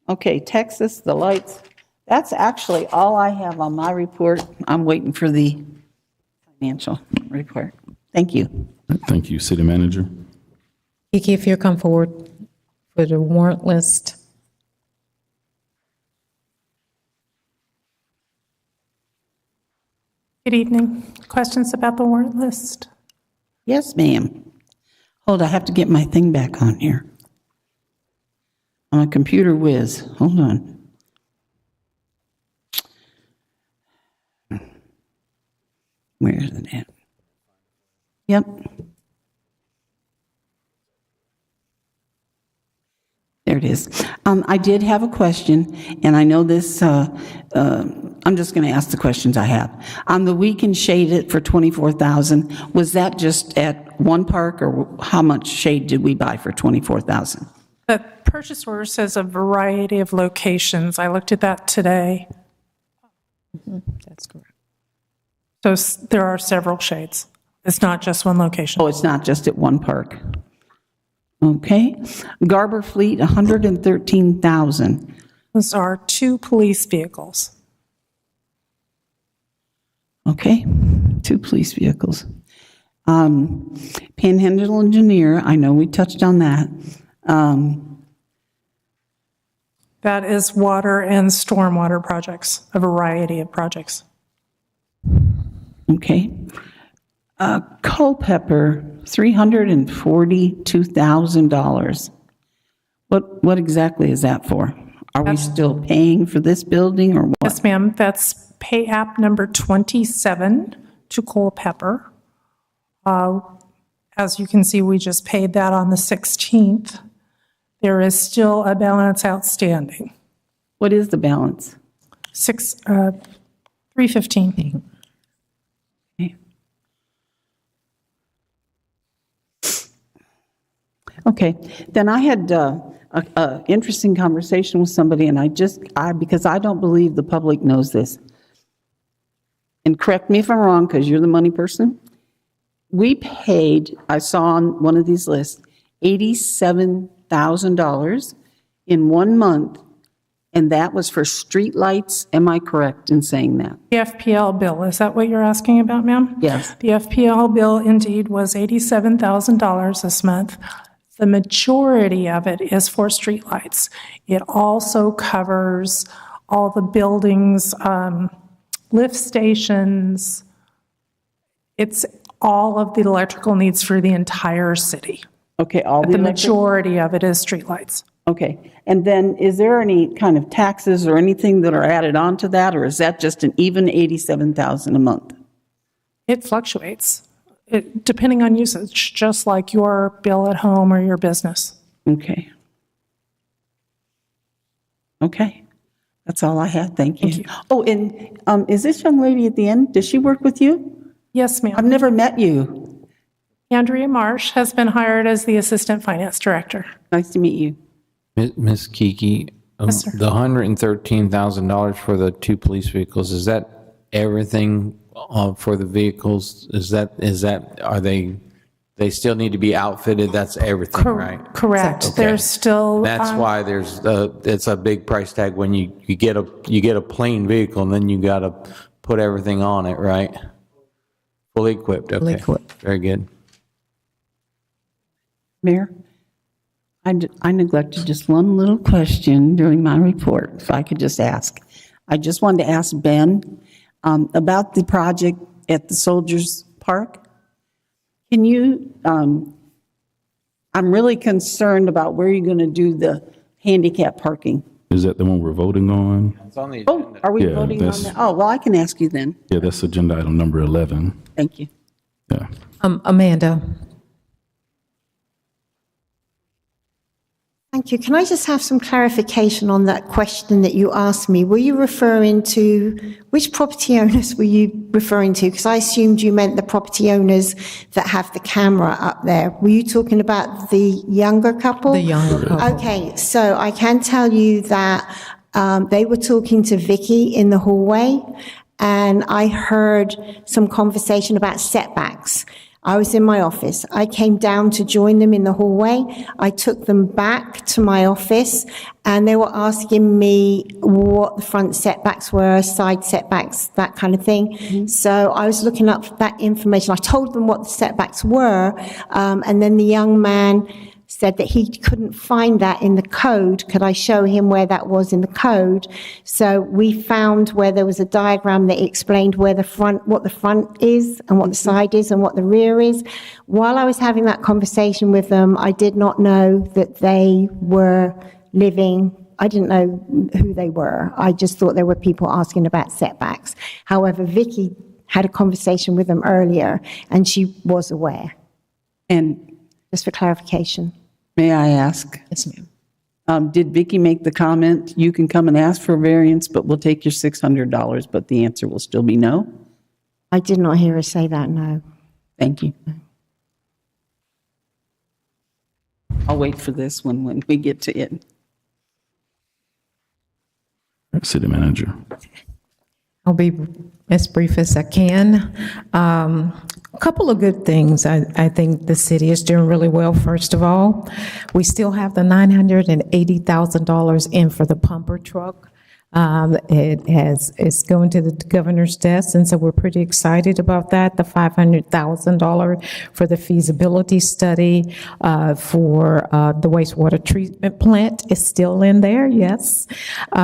[SPEAKER 18] Okay, Texas, the lights. That's actually all I have on my report. I'm waiting for the financial report. Thank you.
[SPEAKER 1] Thank you, city manager.
[SPEAKER 19] Kiki, if you'll come forward for the warrant list.
[SPEAKER 22] Good evening. Questions about the warrant list?
[SPEAKER 18] Yes, ma'am. Hold, I have to get my thing back on here. I'm a computer whiz. Hold on. Where is it at? Yep. There it is. I did have a question, and I know this, I'm just going to ask the questions I have. On the weekend shaded for $24,000, was that just at one park, or how much shade did we buy for $24,000?
[SPEAKER 2] The purchase order says a variety of locations. I looked at that today.
[SPEAKER 19] That's correct.
[SPEAKER 2] So there are several shades. It's not just one location.
[SPEAKER 18] Oh, it's not just at one park. Okay. Garber Fleet, $113,000.
[SPEAKER 2] Those are 2 police vehicles.
[SPEAKER 18] Okay, 2 police vehicles. Panhandle Engineer, I know we touched on that.
[SPEAKER 2] That is water and stormwater projects, a variety of projects.
[SPEAKER 18] Okay. Culpeper, $342,000. What exactly is that for? Are we still paying for this building, or what?
[SPEAKER 2] Yes, ma'am. That's pay app number 27 to Culpeper. As you can see, we just paid that on the 16th. There is still a balance outstanding.
[SPEAKER 18] What is the balance?
[SPEAKER 2] $315.
[SPEAKER 18] Okay, then I had a interesting conversation with somebody, and because I don't believe the public knows this, and correct me if I'm wrong, because you're the money person, we paid, I saw on one of these lists, $87,000 in 1 month, and that was for streetlights. Am I correct in saying that?
[SPEAKER 2] The FPL bill, is that what you're asking about, ma'am?
[SPEAKER 18] Yes.
[SPEAKER 2] The FPL bill indeed was $87,000 this month. The majority of it is for streetlights. It also covers all the buildings, lift stations. It's all of the electrical needs for the entire city.
[SPEAKER 18] Okay, all
[SPEAKER 2] But the majority of it is streetlights.
[SPEAKER 18] Okay, and then is there any kind of taxes or anything that are added on to that, or is that just an even $87,000 a month?
[SPEAKER 2] It fluctuates, depending on usage, just like your bill at home or your business.
[SPEAKER 18] Okay. Okay, that's all I had, thank you. Oh, and is this young lady at the end, does she work with you?
[SPEAKER 2] Yes, ma'am.
[SPEAKER 18] I've never met you.
[SPEAKER 2] Andrea Marsh has been hired as the Assistant Finance Director.
[SPEAKER 18] Nice to meet you.
[SPEAKER 16] Ms. Kiki,
[SPEAKER 2] Yes, sir.
[SPEAKER 16] the $113,000 for the 2 police vehicles, is that everything for the vehicles? Are they still need to be outfitted? That's everything, right?
[SPEAKER 2] Correct.
[SPEAKER 16] Okay.
[SPEAKER 2] There's still.
[SPEAKER 16] That's why it's a big price tag when you get a plain vehicle and then you got to put everything on it, right? Fully equipped, okay.
[SPEAKER 19] Fully equipped.
[SPEAKER 16] Very good.
[SPEAKER 18] Mayor, I neglected just one little question during my report, if I could just ask. I just wanted to ask Ben about the project at the Soldiers Park. Can you, I'm really concerned about where you're going to do the handicap parking.
[SPEAKER 1] Is that the one we're voting on?
[SPEAKER 16] It's on the
[SPEAKER 18] Oh, are we
[SPEAKER 1] Yeah,
[SPEAKER 18] voting on
[SPEAKER 1] that's-
[SPEAKER 18] that? Oh, well, I can ask you then.
[SPEAKER 1] Yeah, that's agenda item number 11.
[SPEAKER 18] Thank you.
[SPEAKER 1] Yeah.
[SPEAKER 19] Amanda.
[SPEAKER 21] Thank you. Can I just have some clarification on that question that you asked me? Were you referring to, which property owners were you referring to? Because I assumed you meant the property owners that have the camera up there. Were you talking about the younger couple?
[SPEAKER 19] The younger couple.
[SPEAKER 21] Okay, so I can tell you that they were talking to Vicky in the hallway, and I heard some conversation about setbacks. I was in my office. I came down to join them in the hallway. I took them back to my office, and they were asking me what the front setbacks were, side setbacks, that kind of thing. So I was looking up that information. I told them what the setbacks were, and then the young man said that he couldn't find that in the code. Could I show him where that was in the code? So we found where there was a diagram that explained where what the front is and what the side is and what the rear is. While I was having that conversation with them, I did not know that they were living, I didn't know who they were. I just thought there were people asking about setbacks. However, Vicky had a conversation with them earlier and she was aware.
[SPEAKER 18] And
[SPEAKER 21] just for clarification.
[SPEAKER 18] May I ask?
[SPEAKER 21] Yes, ma'am.
[SPEAKER 18] Did Vicky make the comment, you can come and ask for a variance, but we'll take your $600, but the answer will still be no?
[SPEAKER 21] I did not hear her say that, no.
[SPEAKER 18] Thank you. I'll wait for this one when we get to it.
[SPEAKER 1] City Manager.
[SPEAKER 19] I'll be as brief as I can. A couple of good things. I think the city is doing really well, first of all. We still have the $980,000 in for the pumper truck. It's going to the governor's desk, and so we're pretty excited about that. The $500,000 for the feasibility study for the wastewater treatment plant is still in there, yes.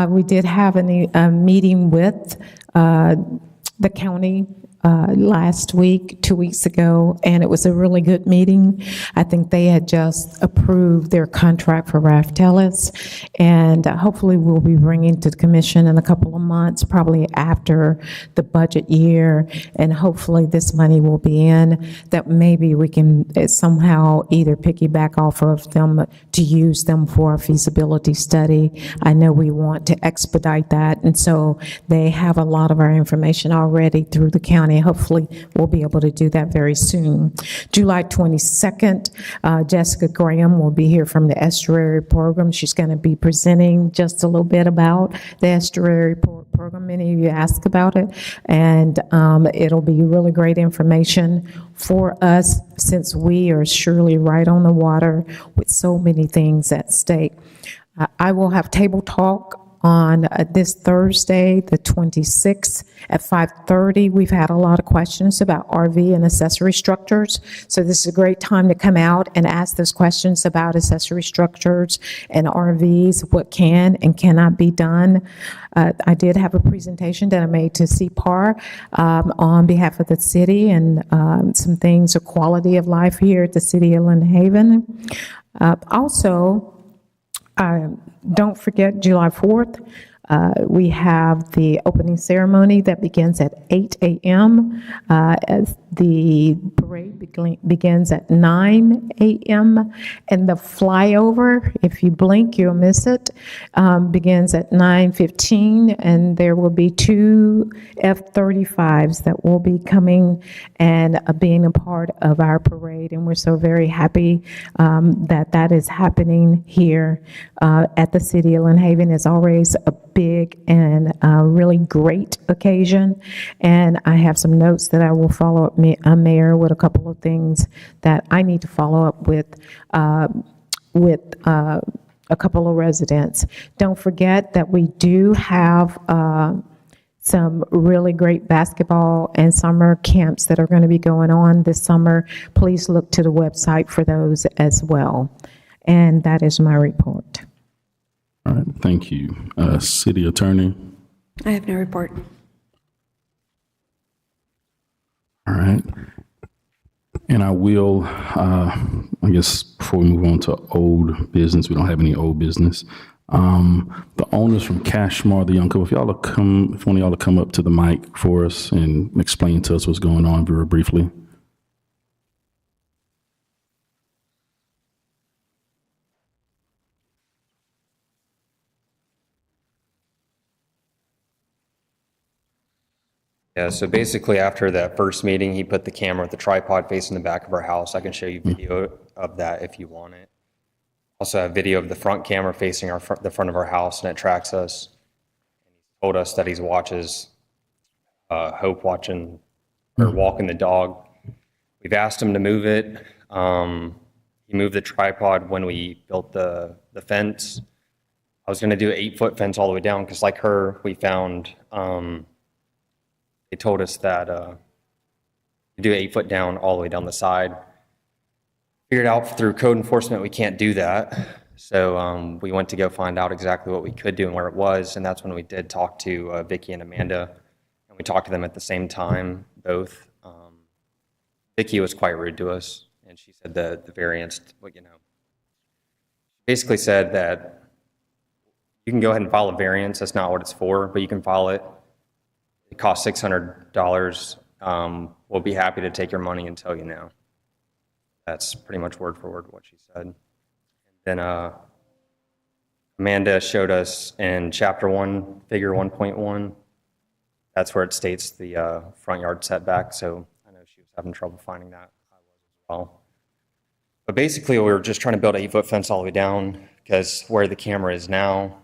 [SPEAKER 19] We did have a meeting with the county last week, 2 weeks ago, and it was a really good meeting. I think they had just approved their contract for Raftelis, and hopefully we'll be bringing to the commission in a couple of months, probably after the budget year, and hopefully this money will be in, that maybe we can somehow either piggyback off of them to use them for a feasibility study. I know we want to expedite that, and so they have a lot of our information already through the county. Hopefully, we'll be able to do that very soon. July 22nd, Jessica Graham will be here from the Estuary Program. She's going to be presenting just a little bit about the Estuary Program. Many of you asked about it, and it'll be really great information for us since we are surely right on the water with so many things at stake. I will have table talk on this Thursday, the 26th at 5:30. We've had a lot of questions about RV and accessory structures. So this is a great time to come out and ask those questions about accessory structures and RVs, what can and cannot be done. I did have a presentation that I made to CPAR on behalf of the city and some things of quality of life here at the city of Lynn Haven. Don't forget July 4th. We have the opening ceremony that begins at 8 a.m. As the parade begins at 9 a.m. And the flyover, if you blink, you'll miss it, begins at 9:15. And there will be 2 F-35s that will be coming and being a part of our parade. And we're so very happy that is happening here at the city of Lynn Haven. It's always a big and really great occasion, and I have some notes that I will follow up, Mayor, with a couple of things that I need to follow up with a couple of residents. Don't forget that we do have some really great basketball and summer camps that are going to be going on this summer. Please look to the website for those as well. And that is my report.
[SPEAKER 1] All right, thank you. City Attorney.
[SPEAKER 20] I have no report.
[SPEAKER 1] All right. And I will, I guess before we move on to old business, we don't have any old business. The owners from Cashmore, the Young Couple, if one of y'all to come up to the mic for us and explain to us what's going on very briefly.
[SPEAKER 3] Yeah, so basically after that first meeting, he put the camera with the tripod facing the back of our house. I can show you video of that if you want it. Also have video of the front camera facing the front of our house, and it tracks us. He told us that he watches Hope walking the dog. We've asked him to move it. He moved the tripod when we built the fence. I was going to do an 8-foot fence all the way down because like her, we found... They told us that you do 8 foot down all the way down the side. figured out through code enforcement we can't do that. So we went to go find out exactly what we could do and where it was, and that's when we did talk to Vicky and Amanda, and we talked to them at the same time, both. Vicky was quite rude to us, and she said the variance, basically said that you can go ahead and file a variance. That's not what it's for, but you can file it. It costs $600. We'll be happy to take your money and tell you no. That's pretty much word for word what she said. Then Amanda showed us in Chapter 1, Figure 1.1. That's where it states the front yard setback, so I know she was having trouble finding that. I was as well. But basically, we were just trying to build an 8-foot fence all the way down, because where the camera is now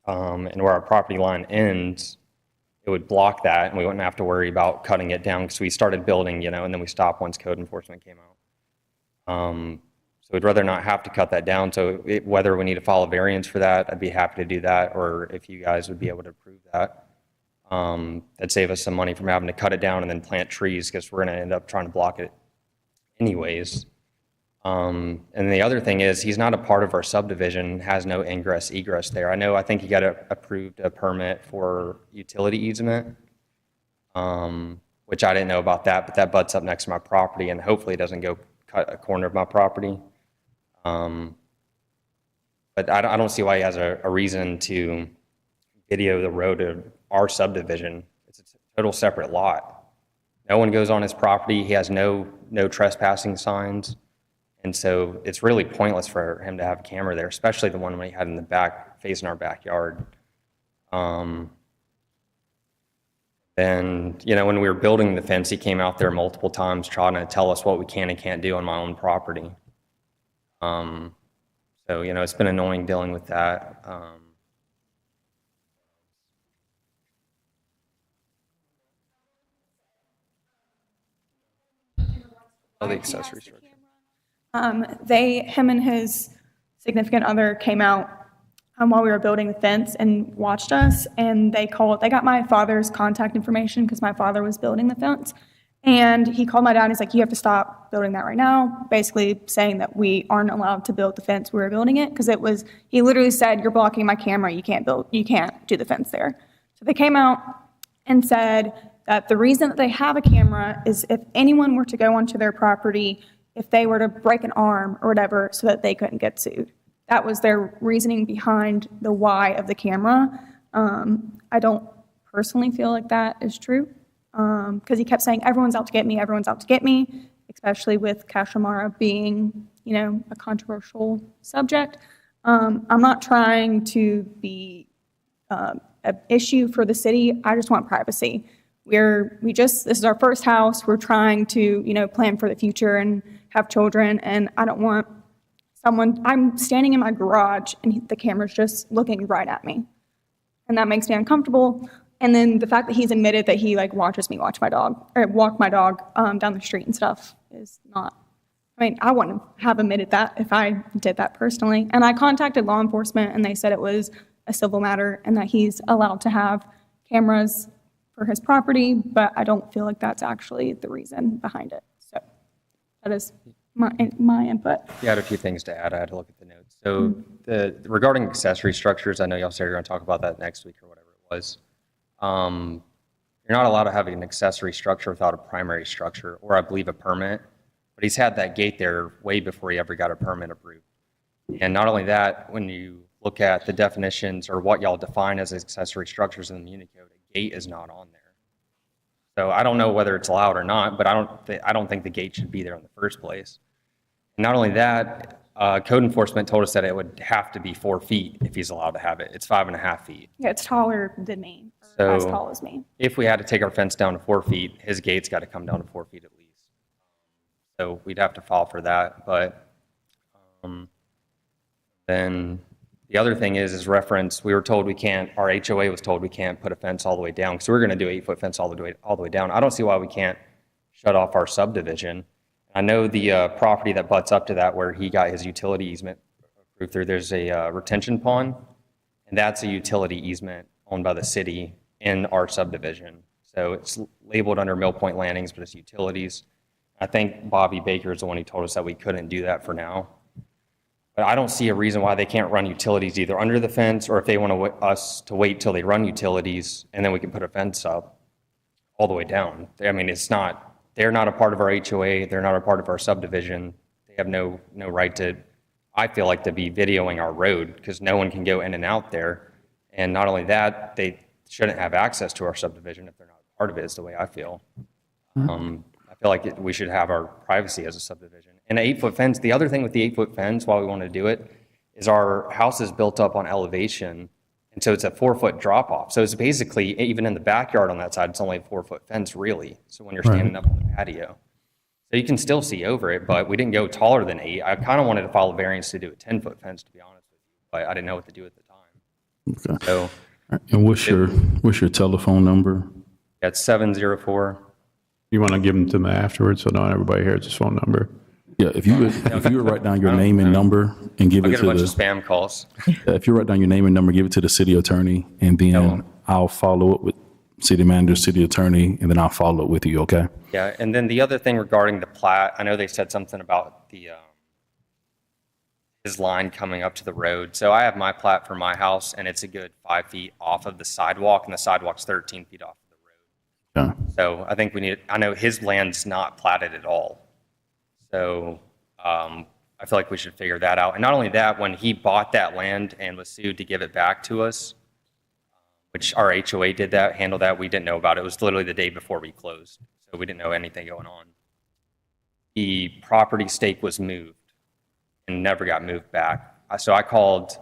[SPEAKER 3] and where our property line ends, it would block that, and we wouldn't have to worry about cutting it down, because we started building, and then we stopped once code enforcement came out. So we'd rather not have to cut that down. So whether we need to file a variance for that, I'd be happy to do that, or if you guys would be able to approve that. That'd save us some money from having to cut it down and then plant trees, because we're going to end up trying to block it anyways. And the other thing is, he's not a part of our subdivision, has no ingress egress there. I think he got approved a permit for utility easement, which I didn't know about that, but that butts up next to my property, and hopefully it doesn't go cut a corner of my property. But I don't see why he has a reason to video the road of our subdivision. It's a total separate lot. No one goes on his property. He has no trespassing signs. And so it's really pointless for him to have a camera there, especially the one we had in the back, facing our backyard. Then, when we were building the fence, he came out there multiple times trying to tell us what we can and can't do on my own property. So, it's been annoying dealing with that. The accessory structure.
[SPEAKER 4] Him and his significant other came out while we were building the fence and watched us, and they got my father's contact information because my father was building the fence. And he called my dad and he's like, you have to stop building that right now, basically saying that we aren't allowed to build the fence we were building it, because he literally said, you're blocking my camera, you can't do the fence there. So they came out and said that the reason that they have a camera is if anyone were to go onto their property, if they were to break an arm or whatever, so that they couldn't get sued. That was their reasoning behind the why of the camera. I don't personally feel like that is true, because he kept saying, everyone's out to get me, everyone's out to get me, especially with Castramara being, a controversial subject. I'm not trying to be an issue for the city. I just want privacy. This is our first house. We're trying to, plan for the future and have children, and I don't want I'm standing in my garage and the camera's just looking right at me. And that makes me uncomfortable. And then the fact that he's admitted that he watches me walk my dog down the street and stuff is not, I wouldn't have admitted that if I did that personally. And I contacted law enforcement and they said it was a civil matter and that he's allowed to have cameras for his property, but I don't feel like that's actually the reason behind it. So that is my input.
[SPEAKER 3] Yeah, I had a few things to add. I had to look at the notes. So regarding accessory structures, I know y'all said you're going to talk about that next week or whatever it was. You're not allowed to have an accessory structure without a primary structure, or I believe a permit. But he's had that gate there way before he ever got a permit approved. And not only that, when you look at the definitions or what y'all define as accessory structures in the Muni Code, a gate is not on there. So I don't know whether it's allowed or not, but I don't think the gate should be there in the first place. And not only that, code enforcement told us that it would have to be 4 feet if he's allowed to have it. It's 5.5 feet.
[SPEAKER 4] Yeah, it's taller than me,
[SPEAKER 3] So
[SPEAKER 4] as tall as me.
[SPEAKER 3] If we had to take our fence down to 4 feet, his gate's got to come down to 4 feet at least. So we'd have to file for that. But then the other thing is reference, we were told we can't, our HOA was told we can't put a fence all the way down, because we're going to do an 8-foot fence all the way down. I don't see why we can't shut off our subdivision. I know the property that butts up to that, where he got his utility easement approved through, there's a retention pond, and that's a utility easement owned by the city in our subdivision. So it's labeled under Mill Point Landings, but it's utilities. I think Bobby Baker is the one who told us that we couldn't do that for now. But I don't see a reason why they can't run utilities either under the fence, or if they want us to wait till they run utilities, and then we can put a fence up all the way down. I mean, they're not a part of our HOA, they're not a part of our subdivision. They have no right to, I feel like, to be videoing our road, because no one can go in and out there. And not only that, they shouldn't have access to our subdivision if they're not part of it, is the way I feel. I feel like we should have our privacy as a subdivision. And an 8-foot fence, the other thing with the 8-foot fence, why we want to do it, is our house is built up on elevation, and so it's a 4-foot drop off. So it's basically, even in the backyard on that side, it's only a 4-foot fence really. So when you're standing up on the patio. So you can still see over it, but we didn't go taller than 8. I kind of wanted to file a variance to do a 10-foot fence, to be honest with you, but I didn't know what to do at the time.
[SPEAKER 1] Okay.
[SPEAKER 3] So.
[SPEAKER 1] And what's your telephone number?
[SPEAKER 3] That's 704.
[SPEAKER 17] You want to give them to me afterwards so not everybody hears his phone number?
[SPEAKER 1] Yeah, if you would write down your name and number and give
[SPEAKER 3] I'll
[SPEAKER 1] it
[SPEAKER 3] get
[SPEAKER 1] to
[SPEAKER 3] a bunch
[SPEAKER 1] the.
[SPEAKER 3] of spam calls.
[SPEAKER 1] If you write down your name and number, give it to the city attorney, and then I'll follow up with city manager, city attorney, and then I'll follow up with you, okay?
[SPEAKER 3] Yeah, and then the other thing regarding the plat, I know they said something about the his line coming up to the road. So I have my plat for my house, and it's a good 5 feet off of the sidewalk, and the sidewalk's 13 feet off of the road.
[SPEAKER 1] Yeah.
[SPEAKER 3] So I think I know his land's not platted at all. So I feel like we should figure that out. And not only that, when he bought that land and was sued to give it back to us, which our HOA did that, handled that, we didn't know about it. It was literally the day before we closed. So we didn't know anything going on. The property stake was moved and never got moved back. So I called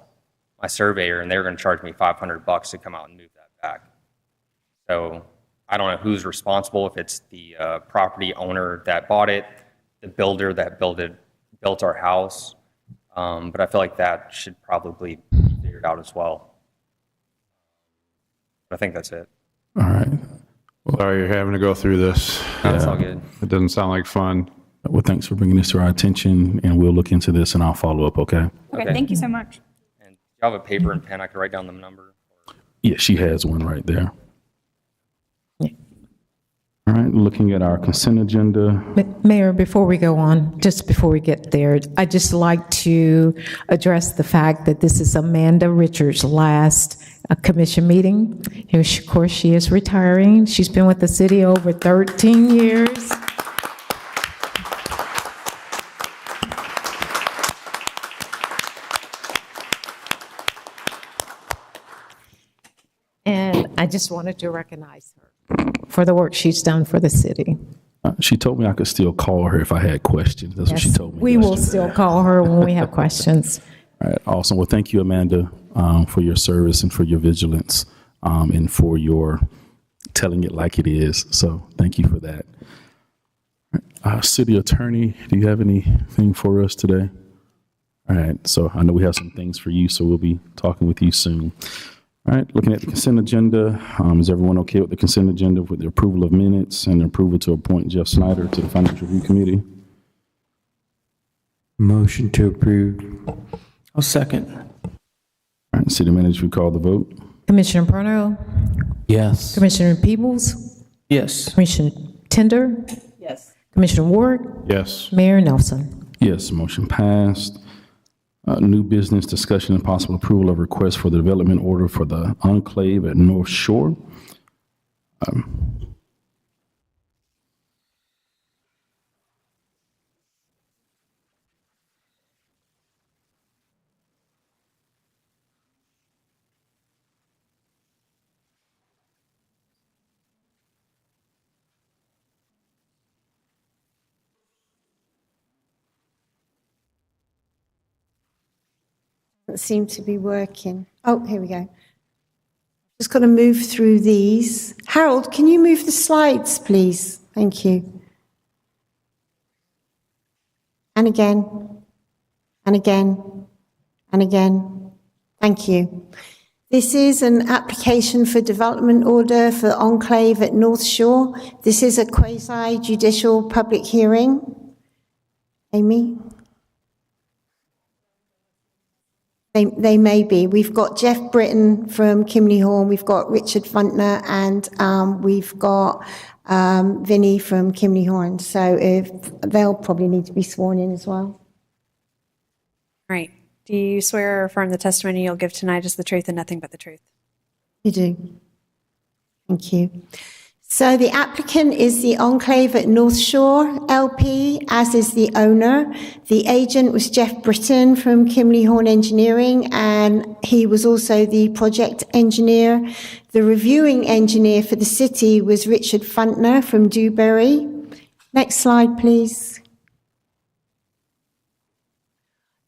[SPEAKER 3] my surveyor, and they were going to charge me $500 to come out and move that back. So I don't know who's responsible, if it's the property owner that bought it, the builder that built our house, but I feel like that should probably be figured out as well. I think that's it.
[SPEAKER 1] All right.
[SPEAKER 17] Sorry you're having to go through this.
[SPEAKER 3] That's all good.
[SPEAKER 17] It doesn't sound like fun.
[SPEAKER 1] Well, thanks for bringing this to our attention, and we'll look into this, and I'll follow up, okay?
[SPEAKER 4] Okay, thank you so much.
[SPEAKER 3] And do you have a paper and pen? I could write down the number.
[SPEAKER 1] Yeah, she has one right there. All right, looking at our consent agenda.
[SPEAKER 19] Mayor, before we go on, just before we get there, I'd just like to address the fact that this is Amanda Richards' last commission meeting. And of course, she is retiring. She's been with the city over 13 years. And I just wanted to recognize her for the work she's done for the city.
[SPEAKER 1] She told me I could still call her if I had questions. That's what she
[SPEAKER 19] Yes,
[SPEAKER 1] told me.
[SPEAKER 19] we will
[SPEAKER 1] yesterday.
[SPEAKER 19] still call her when we have questions.
[SPEAKER 1] All right, awesome. Well, thank you, Amanda, for your service and for your vigilance and for your telling it like it is. So thank you for that. City Attorney, do you have anything for us today? All right, so I know we have some things for you, so we'll be talking with you soon. All right, looking at the consent agenda, is everyone okay with the consent agenda with the approval of minutes and the approval to appoint Jeff Snyder to the Financial Review Committee?
[SPEAKER 11] Motion to approve. I'll second.
[SPEAKER 1] All right, City Manager, we call the vote.
[SPEAKER 19] Commissioner Perno?
[SPEAKER 11] Yes.
[SPEAKER 19] Commissioner Peebles?
[SPEAKER 11] Yes.
[SPEAKER 19] Commissioner Tender?
[SPEAKER 18] Yes.
[SPEAKER 19] Commissioner Ward?
[SPEAKER 17] Yes.
[SPEAKER 19] Mayor Nelson?
[SPEAKER 1] Yes, motion passed. New business discussion and possible approval of request for the development order for the Enclave at North Shore.
[SPEAKER 21] Doesn't seem to be working. Oh, here we go. Just got to move through these. Harold, can you move the slides, please? Thank you. And again, and again, and again. Thank you. This is an application for development order for Enclave at North Shore. This is a quasi-judicial public hearing. Amy? They may be. We've got Jeff Britton from Kimley Horn, we've got Richard Funtner, and we've got Vinnie from Kimley Horn. So if they'll probably need to be sworn in as well.
[SPEAKER 20] All right. Do you swear or affirm the testimony you'll give tonight is the truth and nothing but the truth?
[SPEAKER 21] You do. Thank you. So the applicant is the Enclave at North Shore LP, as is the owner. The agent was Jeff Britton from Kimley Horn Engineering, and he was also the project engineer. The reviewing engineer for the city was Richard Funtner from Dewberry. Next slide, please.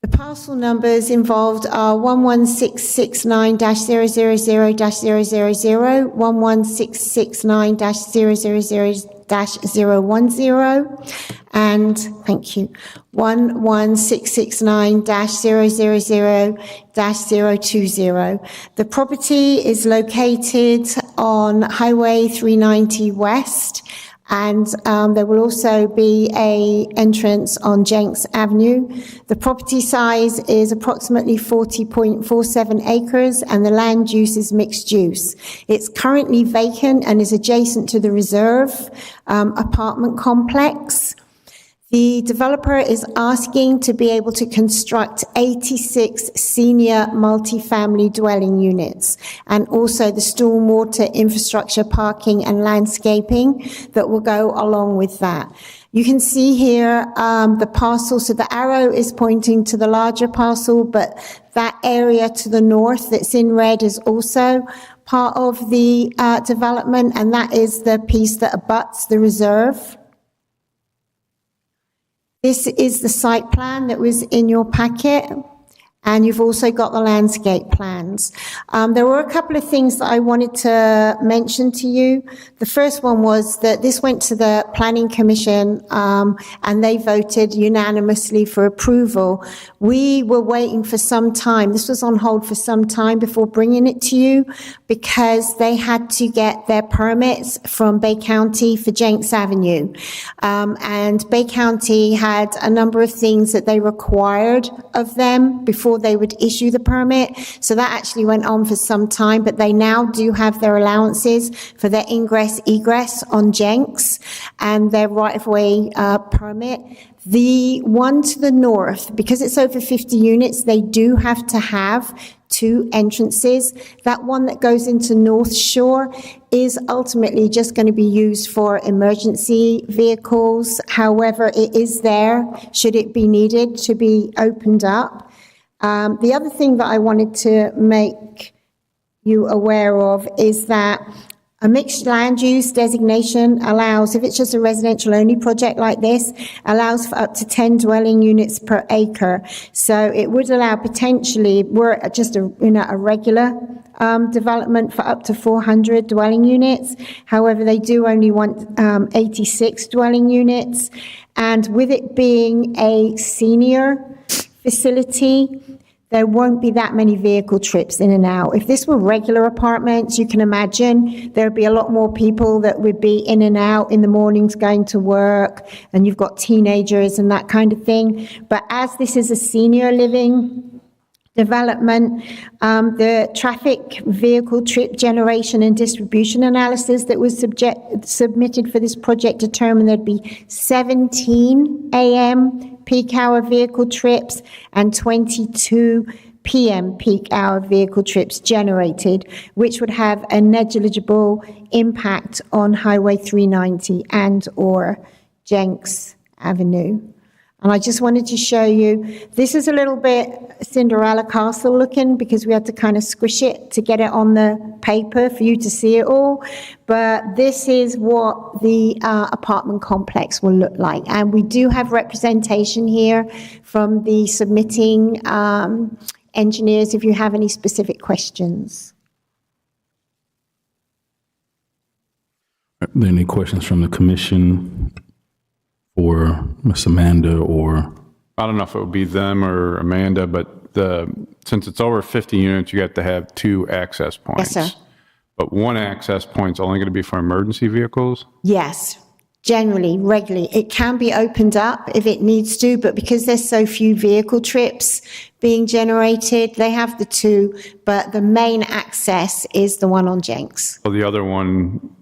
[SPEAKER 21] The parcel numbers involved are 11669-000-000, 11669-000-010, and, thank you, 11669-000-020. The property is located on Highway 390 West, and there will also be a entrance on Jenks Avenue. The property size is approximately 40.47 acres, and the land use is mixed use. It's currently vacant and is adjacent to the Reserve apartment complex. The developer is asking to be able to construct 86 senior multifamily dwelling units, and also the stormwater infrastructure, parking and landscaping that will go along with that. You can see here the parcel, so the arrow is pointing to the larger parcel, but that area to the north that's in red is also part of the development, and that is the piece that abuts the Reserve. This is the site plan that was in your packet, and you've also got the landscape plans. There were a couple of things that I wanted to mention to you. The first one was that this went to the Planning Commission, and they voted unanimously for approval. We were waiting for some time. This was on hold for some time before bringing it to you, because they had to get their permits from Bay County for Jenks Avenue. And Bay County had a number of things that they required of them before they would issue the permit. So that actually went on for some time, but they now do have their allowances for their ingress egress on Jenks and their right-of-way permit. The one to the north, because it's over 50 units, they do have to have 2 entrances. That one that goes into North Shore is ultimately just going to be used for emergency vehicles. However, it is there, should it be needed, to be opened up. The other thing that I wanted to make you aware of is that a mixed land use designation allows, if it's just a residential only project like this, allows for up to 10 dwelling units per acre. So it would allow potentially, we're just a regular development for up to 400 dwelling units. However, they do only want 86 dwelling units. And with it being a senior facility, there won't be that many vehicle trips in and out. If this were regular apartments, you can imagine there'd be a lot more people that would be in and out in the mornings going to work, and you've got teenagers and that kind of thing. But as this is a senior living development, the traffic vehicle trip generation and distribution analysis that was submitted for this project determined there'd be 17 a.m. peak hour vehicle trips and 22 p.m. peak hour vehicle trips generated, which would have a negligible impact on Highway 390 and or Jenks Avenue. And I just wanted to show you, this is a little bit Cinderella Castle looking, because we had to kind of squish it to get it on the paper for you to see it all. But this is what the apartment complex will look like. And we do have representation here from the submitting engineers if you have any specific questions.
[SPEAKER 1] Are there any questions from the commission? Or Miss Amanda, or?
[SPEAKER 17] I don't know if it would be them or Amanda, but since it's over 50 units, you have to have 2 access points.
[SPEAKER 21] Yes, sir.
[SPEAKER 17] But one access point's only going to be for emergency vehicles?
[SPEAKER 21] Yes, generally, regularly. It can be opened up if it needs to, but because there's so few vehicle trips being generated, they have the two, but the main access is the one on Jenks.
[SPEAKER 17] Well, the other one,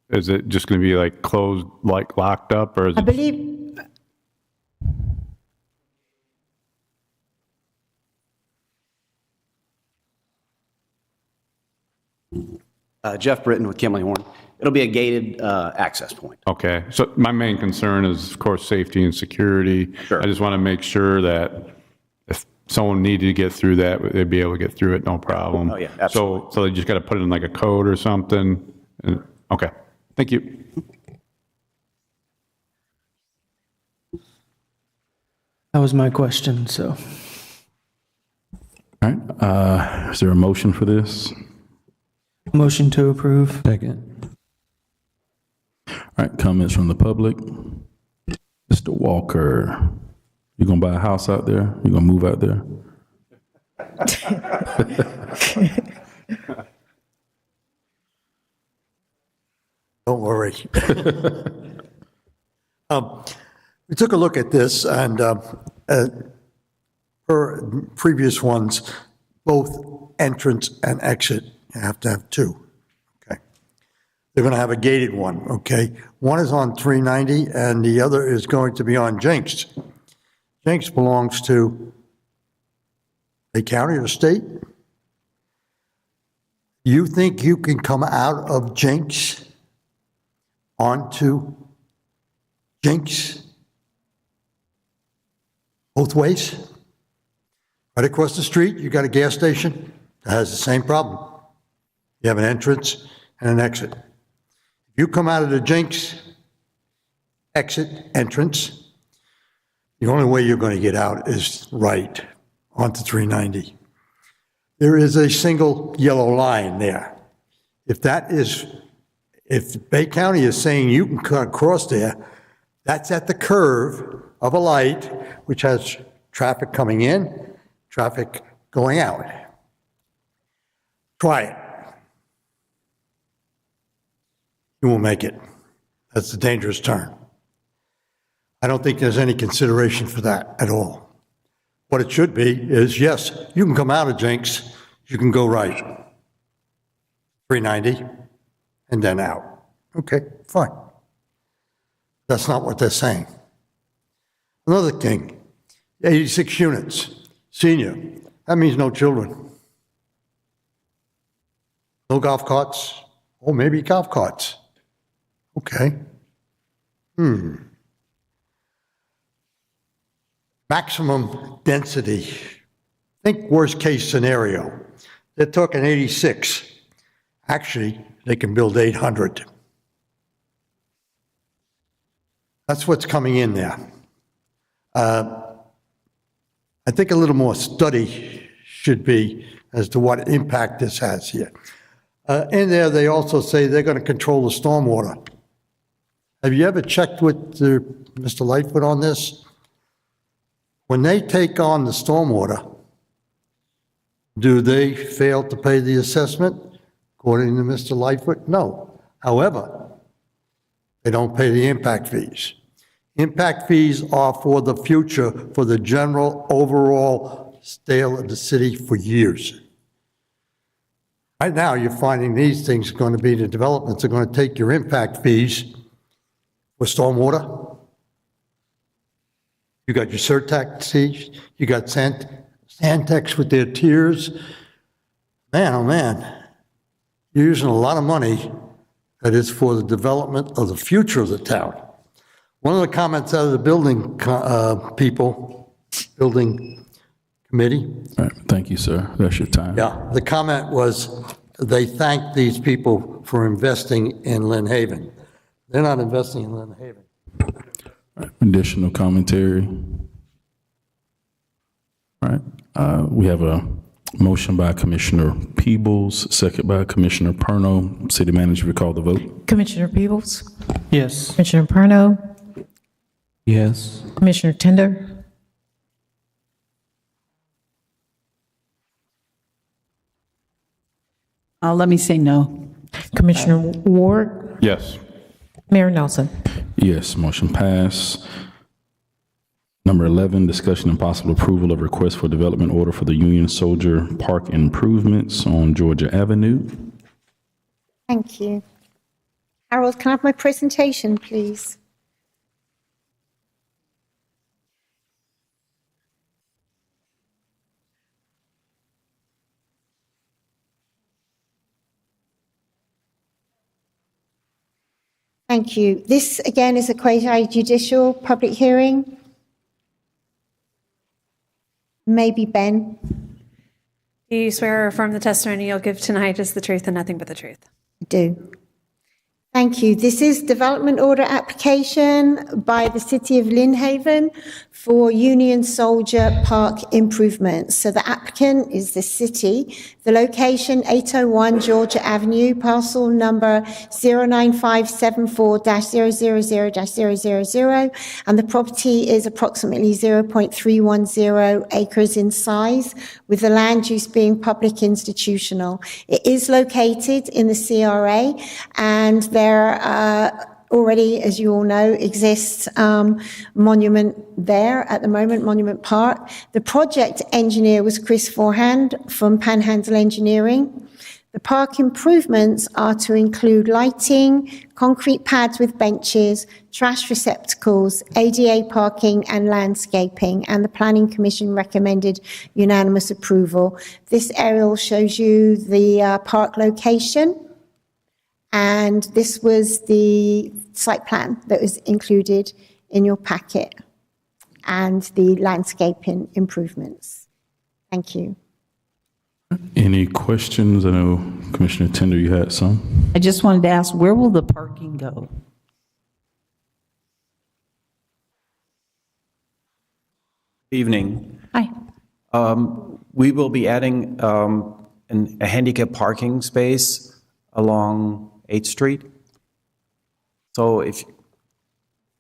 [SPEAKER 17] is it just going to be like closed, like locked up, or is
[SPEAKER 21] I
[SPEAKER 17] it?
[SPEAKER 21] believe,
[SPEAKER 5] Jeff Britton with Kimley Horn. It'll be a gated access point.
[SPEAKER 17] Okay, so my main concern is, of course, safety and security.
[SPEAKER 5] Sure.
[SPEAKER 17] I just want to make sure that if someone needed to get through that, they'd be able to get through it, no problem.
[SPEAKER 5] Oh, yeah, absolutely.
[SPEAKER 17] So they just got to put it in like a code or something? Okay, thank you.
[SPEAKER 15] That was my question, so.
[SPEAKER 1] All right, is there a motion for this?
[SPEAKER 15] Motion to approve.
[SPEAKER 1] Second. All right, comments from the public. Mr. Walker, you gonna buy a house out there? You gonna move out there?
[SPEAKER 22] Don't worry. We took a look at this, and per previous ones, both entrance and exit, you have to have two. Okay. They're going to have a gated one, okay? One is on 390, and the other is going to be on Jenks. Jenks belongs to a county or state. You think you can come out of Jenks onto Jenks both ways? Right across the street, you got a gas station that has the same problem. You have an entrance and an exit. If you come out of the Jenks exit entrance, the only way you're going to get out is right onto 390. There is a single yellow line there. If Bay County is saying you can cut across there, that's at the curve of a light which has traffic coming in, traffic going out. Try it. You won't make it. That's a dangerous turn. I don't think there's any consideration for that at all. What it should be is, yes, you can come out of Jenks, you can go right, 390, and then out. Okay, fine. That's not what they're saying. Another thing, 86 units, senior, that means no children. No golf carts, or maybe golf carts. Okay. Maximum density. Think worst case scenario. They're talking 86. Actually, they can build 800. That's what's coming in there. I think a little more study should be as to what impact this has here. In there, they also say they're going to control the stormwater. Have you ever checked with Mr. Lightfoot on this? When they take on the stormwater, do they fail to pay the assessment? According to Mr. Lightfoot, no. However, they don't pay the impact fees. Impact fees are for the future, for the general overall scale of the city for years. Right now, you're finding these things are going to be, the developments are going to take your impact fees for stormwater. You got your surtax fees, you got Santex with their tiers. Man, oh man, you're using a lot of money that is for the development of the future of the town. One of the comments out of the building building committee.
[SPEAKER 1] All right, thank you, sir. That's your time.
[SPEAKER 22] Yeah, the comment was they thanked these people for investing in Lynn Haven. They're not investing in Lynn Haven.
[SPEAKER 1] All right, additional commentary. All right, we have a motion by Commissioner Peebles, second by Commissioner Perno. City Manager, recall the vote.
[SPEAKER 19] Commissioner Peebles?
[SPEAKER 15] Yes.
[SPEAKER 19] Commissioner Perno?
[SPEAKER 16] Yes.
[SPEAKER 19] Commissioner Tender?
[SPEAKER 18] Let me say no.
[SPEAKER 19] Commissioner Ward?
[SPEAKER 17] Yes.
[SPEAKER 19] Mayor Nelson?
[SPEAKER 1] Yes, motion pass. Number 11, discussion and possible approval of request for development order for the Union Soldier Park improvements on Georgia Avenue.
[SPEAKER 21] Thank you. Harold, can I have my presentation, please? Thank you. This, again, is a quasi-judicial public hearing. Maybe Ben?
[SPEAKER 20] Do you swear or affirm the testimony you'll give tonight is the truth and nothing but the truth?
[SPEAKER 21] I do. Thank you. This is development order application by the City of Lynn Haven for Union Soldier Park improvements. So the applicant is the city. The location, 801 Georgia Avenue, parcel number 09574-000-000, and the property is approximately 0.310 acres in size, with the land use being public institutional. It is located in the CRA, and there already, as you all know, exists monument there at the moment, Monument Park. The project engineer was Chris Forehand from Panhandle Engineering. The park improvements are to include lighting, concrete pads with benches, trash receptacles, ADA parking and landscaping, and the Planning Commission recommended unanimous approval. This aerial shows you the park location. And this was the site plan that was included in your packet and the landscaping improvements. Thank you.
[SPEAKER 1] Any questions? I know Commissioner Tender, you had some.
[SPEAKER 18] I just wanted to ask, where will the parking go?
[SPEAKER 5] Evening.
[SPEAKER 18] Hi.
[SPEAKER 5] We will be adding a handicap parking space along 8th Street. So if...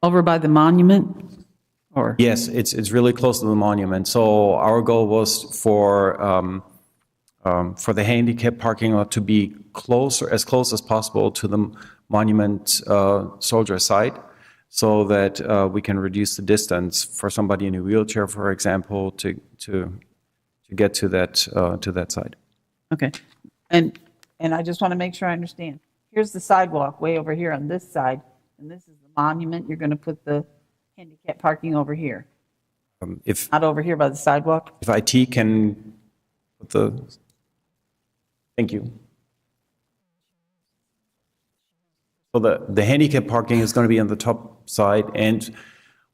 [SPEAKER 18] Over by the monument? Or?
[SPEAKER 5] Yes, it's really close to the monument. So our goal was for the handicap parking lot to be closer, as close as possible to the monument soldier site, so that we can reduce the distance for somebody in a wheelchair, for example, to get to that site.
[SPEAKER 18] Okay. And I just want to make sure I understand. Here's the sidewalk way over here on this side, and this is the monument. You're going to put the handicap parking over here. Not over here by the sidewalk?
[SPEAKER 5] If IT can put the... Thank you. So the handicap parking is going to be on the top side, and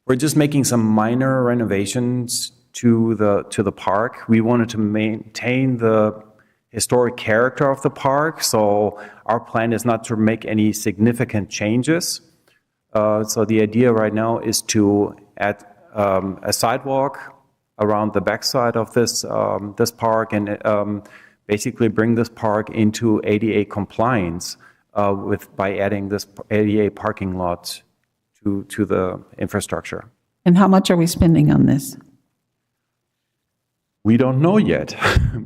[SPEAKER 5] we're just making some minor renovations to the park. We wanted to maintain the historic character of the park, so our plan is not to make any significant changes. So the idea right now is to add a sidewalk around the backside of this park, and basically bring this park into ADA compliance by adding this ADA parking lot to the infrastructure.
[SPEAKER 18] And how much are we spending on this?
[SPEAKER 5] We don't know yet,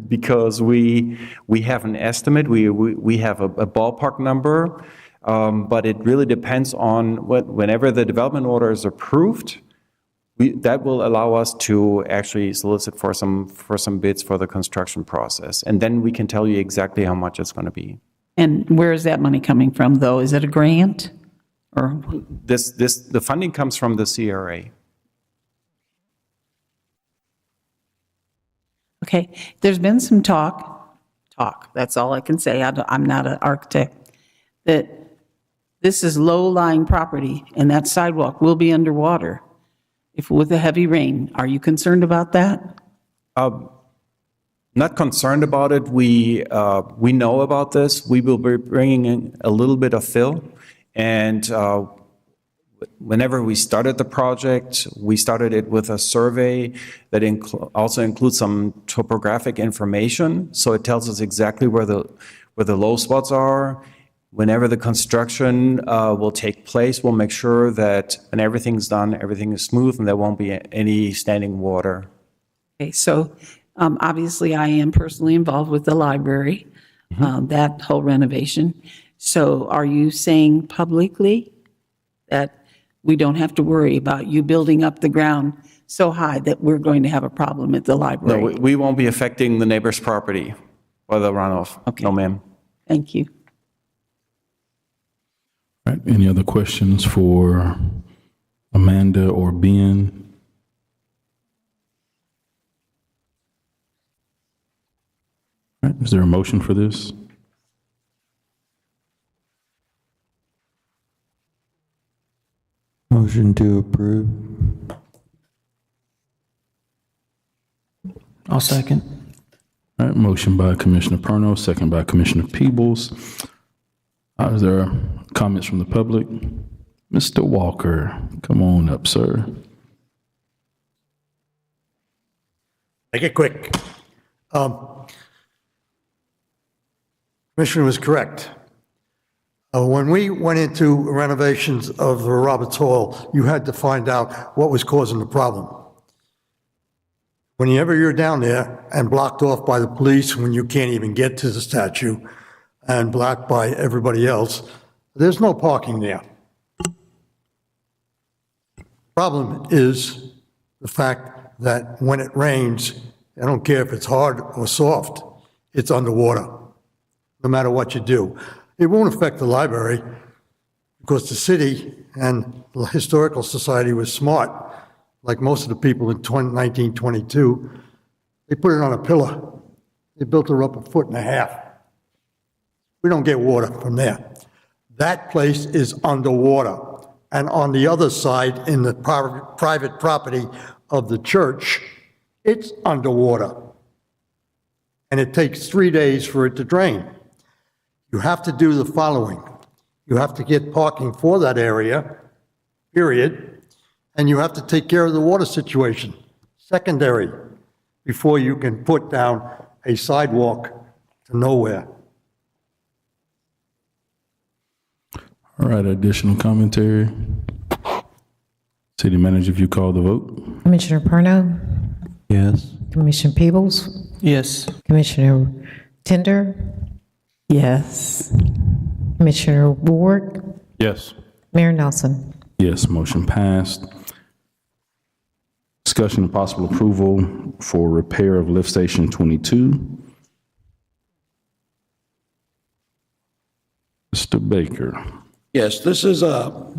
[SPEAKER 5] because we have an estimate, we have a ballpark number, but it really depends on whenever the development order is approved, that will allow us to actually solicit for some bids for the construction process, and then we can tell you exactly how much it's going to be.
[SPEAKER 18] And where is that money coming from, though? Is it a grant? Or
[SPEAKER 5] the funding comes from the CRA.
[SPEAKER 18] Okay, there's been some talk, that's all I can say, I'm not an architect, that this is low-lying property and that sidewalk will be underwater with a heavy rain. Are you concerned about that?
[SPEAKER 5] Not concerned about it. We know about this. We will be bringing in a little bit of fill, and whenever we started the project, we started it with a survey that also includes some topographic information. So it tells us exactly where the low spots are. Whenever the construction will take place, we'll make sure that when everything's done, everything is smooth and there won't be any standing water.
[SPEAKER 18] Okay, so obviously I am personally involved with the library, that whole renovation. So are you saying publicly that we don't have to worry about you building up the ground so high that we're going to have a problem at the
[SPEAKER 5] No,
[SPEAKER 18] library.
[SPEAKER 5] we won't be affecting the neighbor's property or the runoff.
[SPEAKER 18] Okay.
[SPEAKER 5] No, ma'am.
[SPEAKER 18] Thank you.
[SPEAKER 1] All right, any other questions for Amanda or Ben? All right, is there a motion for this?
[SPEAKER 16] Motion to approve.
[SPEAKER 11] I'll second.
[SPEAKER 1] All right, motion by Commissioner Perno, second by Commissioner Peebles. Is there comments from the public? Mr. Walker, come on up, sir.
[SPEAKER 22] Make it quick. Commissioner was correct. When we went into renovations of the Roberts Hall, you had to find out what was causing the problem. Whenever you're down there and blocked off by the police when you can't even get to the statue and blocked by everybody else, there's no parking there. Problem is the fact that when it rains, I don't care if it's hard or soft, it's underwater, no matter what you do. It won't affect the library because the city and the Historical Society was smart, like most of the people in 1922. They put it on a pillar. They built her up 1.5 feet. We don't get water from there. That place is underwater. And on the other side, in the private property of the church, it's underwater. And it takes 3 days for it to drain. You have to do the following. You have to get parking for that area, period, and you have to take care of the water situation, secondary, before you can put down a sidewalk to nowhere.
[SPEAKER 1] All right, additional commentary. City Manager, if you call the vote.
[SPEAKER 19] Commissioner Perno,
[SPEAKER 16] Yes.
[SPEAKER 19] Commissioner Peebles,
[SPEAKER 11] Yes.
[SPEAKER 19] Commissioner Tender,
[SPEAKER 18] Yes.
[SPEAKER 19] Commissioner Ward,
[SPEAKER 17] Yes.
[SPEAKER 19] Mayor Nelson.
[SPEAKER 1] Yes, motion passed. Discussion and possible approval for repair of lift station 22. Mr. Baker.
[SPEAKER 6] Yes, this is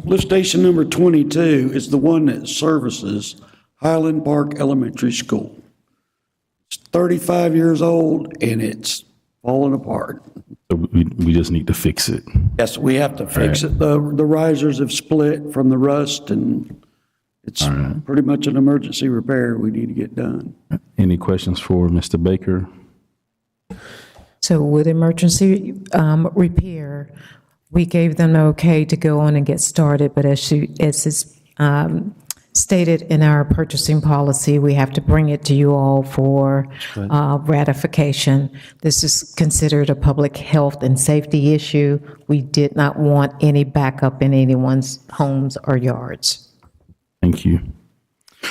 [SPEAKER 6] lift station number 22 is the one that services Highland Park Elementary School. It's 35 years old and it's falling apart.
[SPEAKER 1] So we just need to fix it.
[SPEAKER 6] Yes, we have to fix it. The risers have split from the rust and it's pretty much an emergency repair we need to get done.
[SPEAKER 1] Any questions for Mr. Baker?
[SPEAKER 19] So with emergency repair, we gave them the okay to go on and get started, but as is stated in our purchasing policy, we have to bring it to you all for ratification. This is considered a public health and safety issue. We did not want any backup in anyone's homes or yards.
[SPEAKER 1] Thank you. All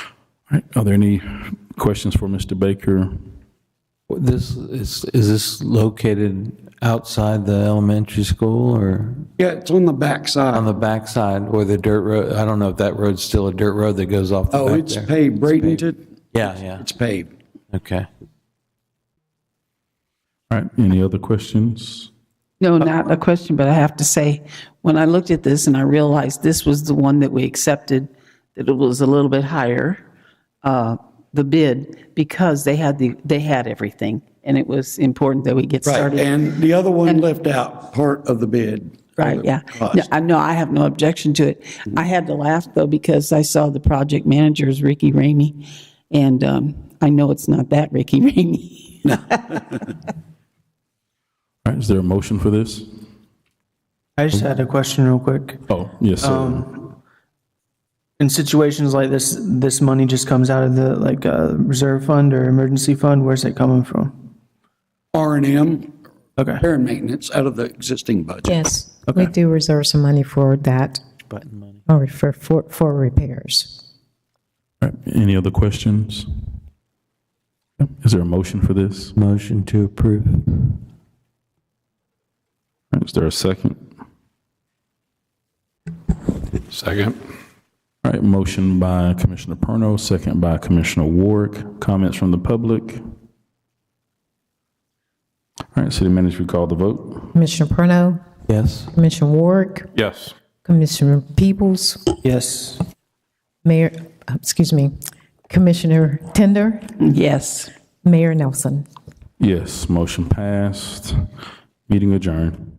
[SPEAKER 1] right, are there any questions for Mr. Baker?
[SPEAKER 16] Is this located outside the elementary school or?
[SPEAKER 6] Yeah, it's on the back side.
[SPEAKER 16] On the back side or the dirt road? I don't know if that road's still a dirt road that goes off the back there.
[SPEAKER 6] Oh, it's paved. Bradenton?
[SPEAKER 16] Yeah.
[SPEAKER 6] It's paved.
[SPEAKER 16] Okay.
[SPEAKER 1] All right, any other questions?
[SPEAKER 18] No, not a question, but I have to say, when I looked at this and I realized this was the one that we accepted, that it was a little bit higher, the bid, because they had everything, and it was important that we get started.
[SPEAKER 6] Right, and the other one left out part of the bid.
[SPEAKER 18] Right, yeah. No, I have no objection to it. I had to laugh, though, because I saw the project manager is Ricky Ramey, and I know it's not that Ricky Ramey.
[SPEAKER 1] All right, is there a motion for this?
[SPEAKER 11] I just had a question real quick.
[SPEAKER 1] Oh, yes, sir.
[SPEAKER 11] In situations like this money just comes out of the reserve fund or emergency fund. Where's it coming from?
[SPEAKER 6] R&M.
[SPEAKER 11] Okay.
[SPEAKER 6] Repair and maintenance out of the existing budget.
[SPEAKER 19] Yes, we do reserve some money for that, or for repairs.
[SPEAKER 1] All right, any other questions? Is there a motion for this?
[SPEAKER 16] Motion to approve.
[SPEAKER 1] All right, is there a second?
[SPEAKER 17] Second.
[SPEAKER 1] All right, motion by Commissioner Perno, second by Commissioner Warwick. Comments from the public? All right, City Manager, call the vote.
[SPEAKER 19] Commissioner Perno,
[SPEAKER 1] Yes.
[SPEAKER 19] Commissioner Warwick,
[SPEAKER 17] Yes.
[SPEAKER 19] Commissioner Peebles,
[SPEAKER 15] Yes.
[SPEAKER 19] Mayor, Commissioner Tender,
[SPEAKER 18] Yes.
[SPEAKER 19] Mayor Nelson.
[SPEAKER 1] Yes, motion passed. Meeting adjourned.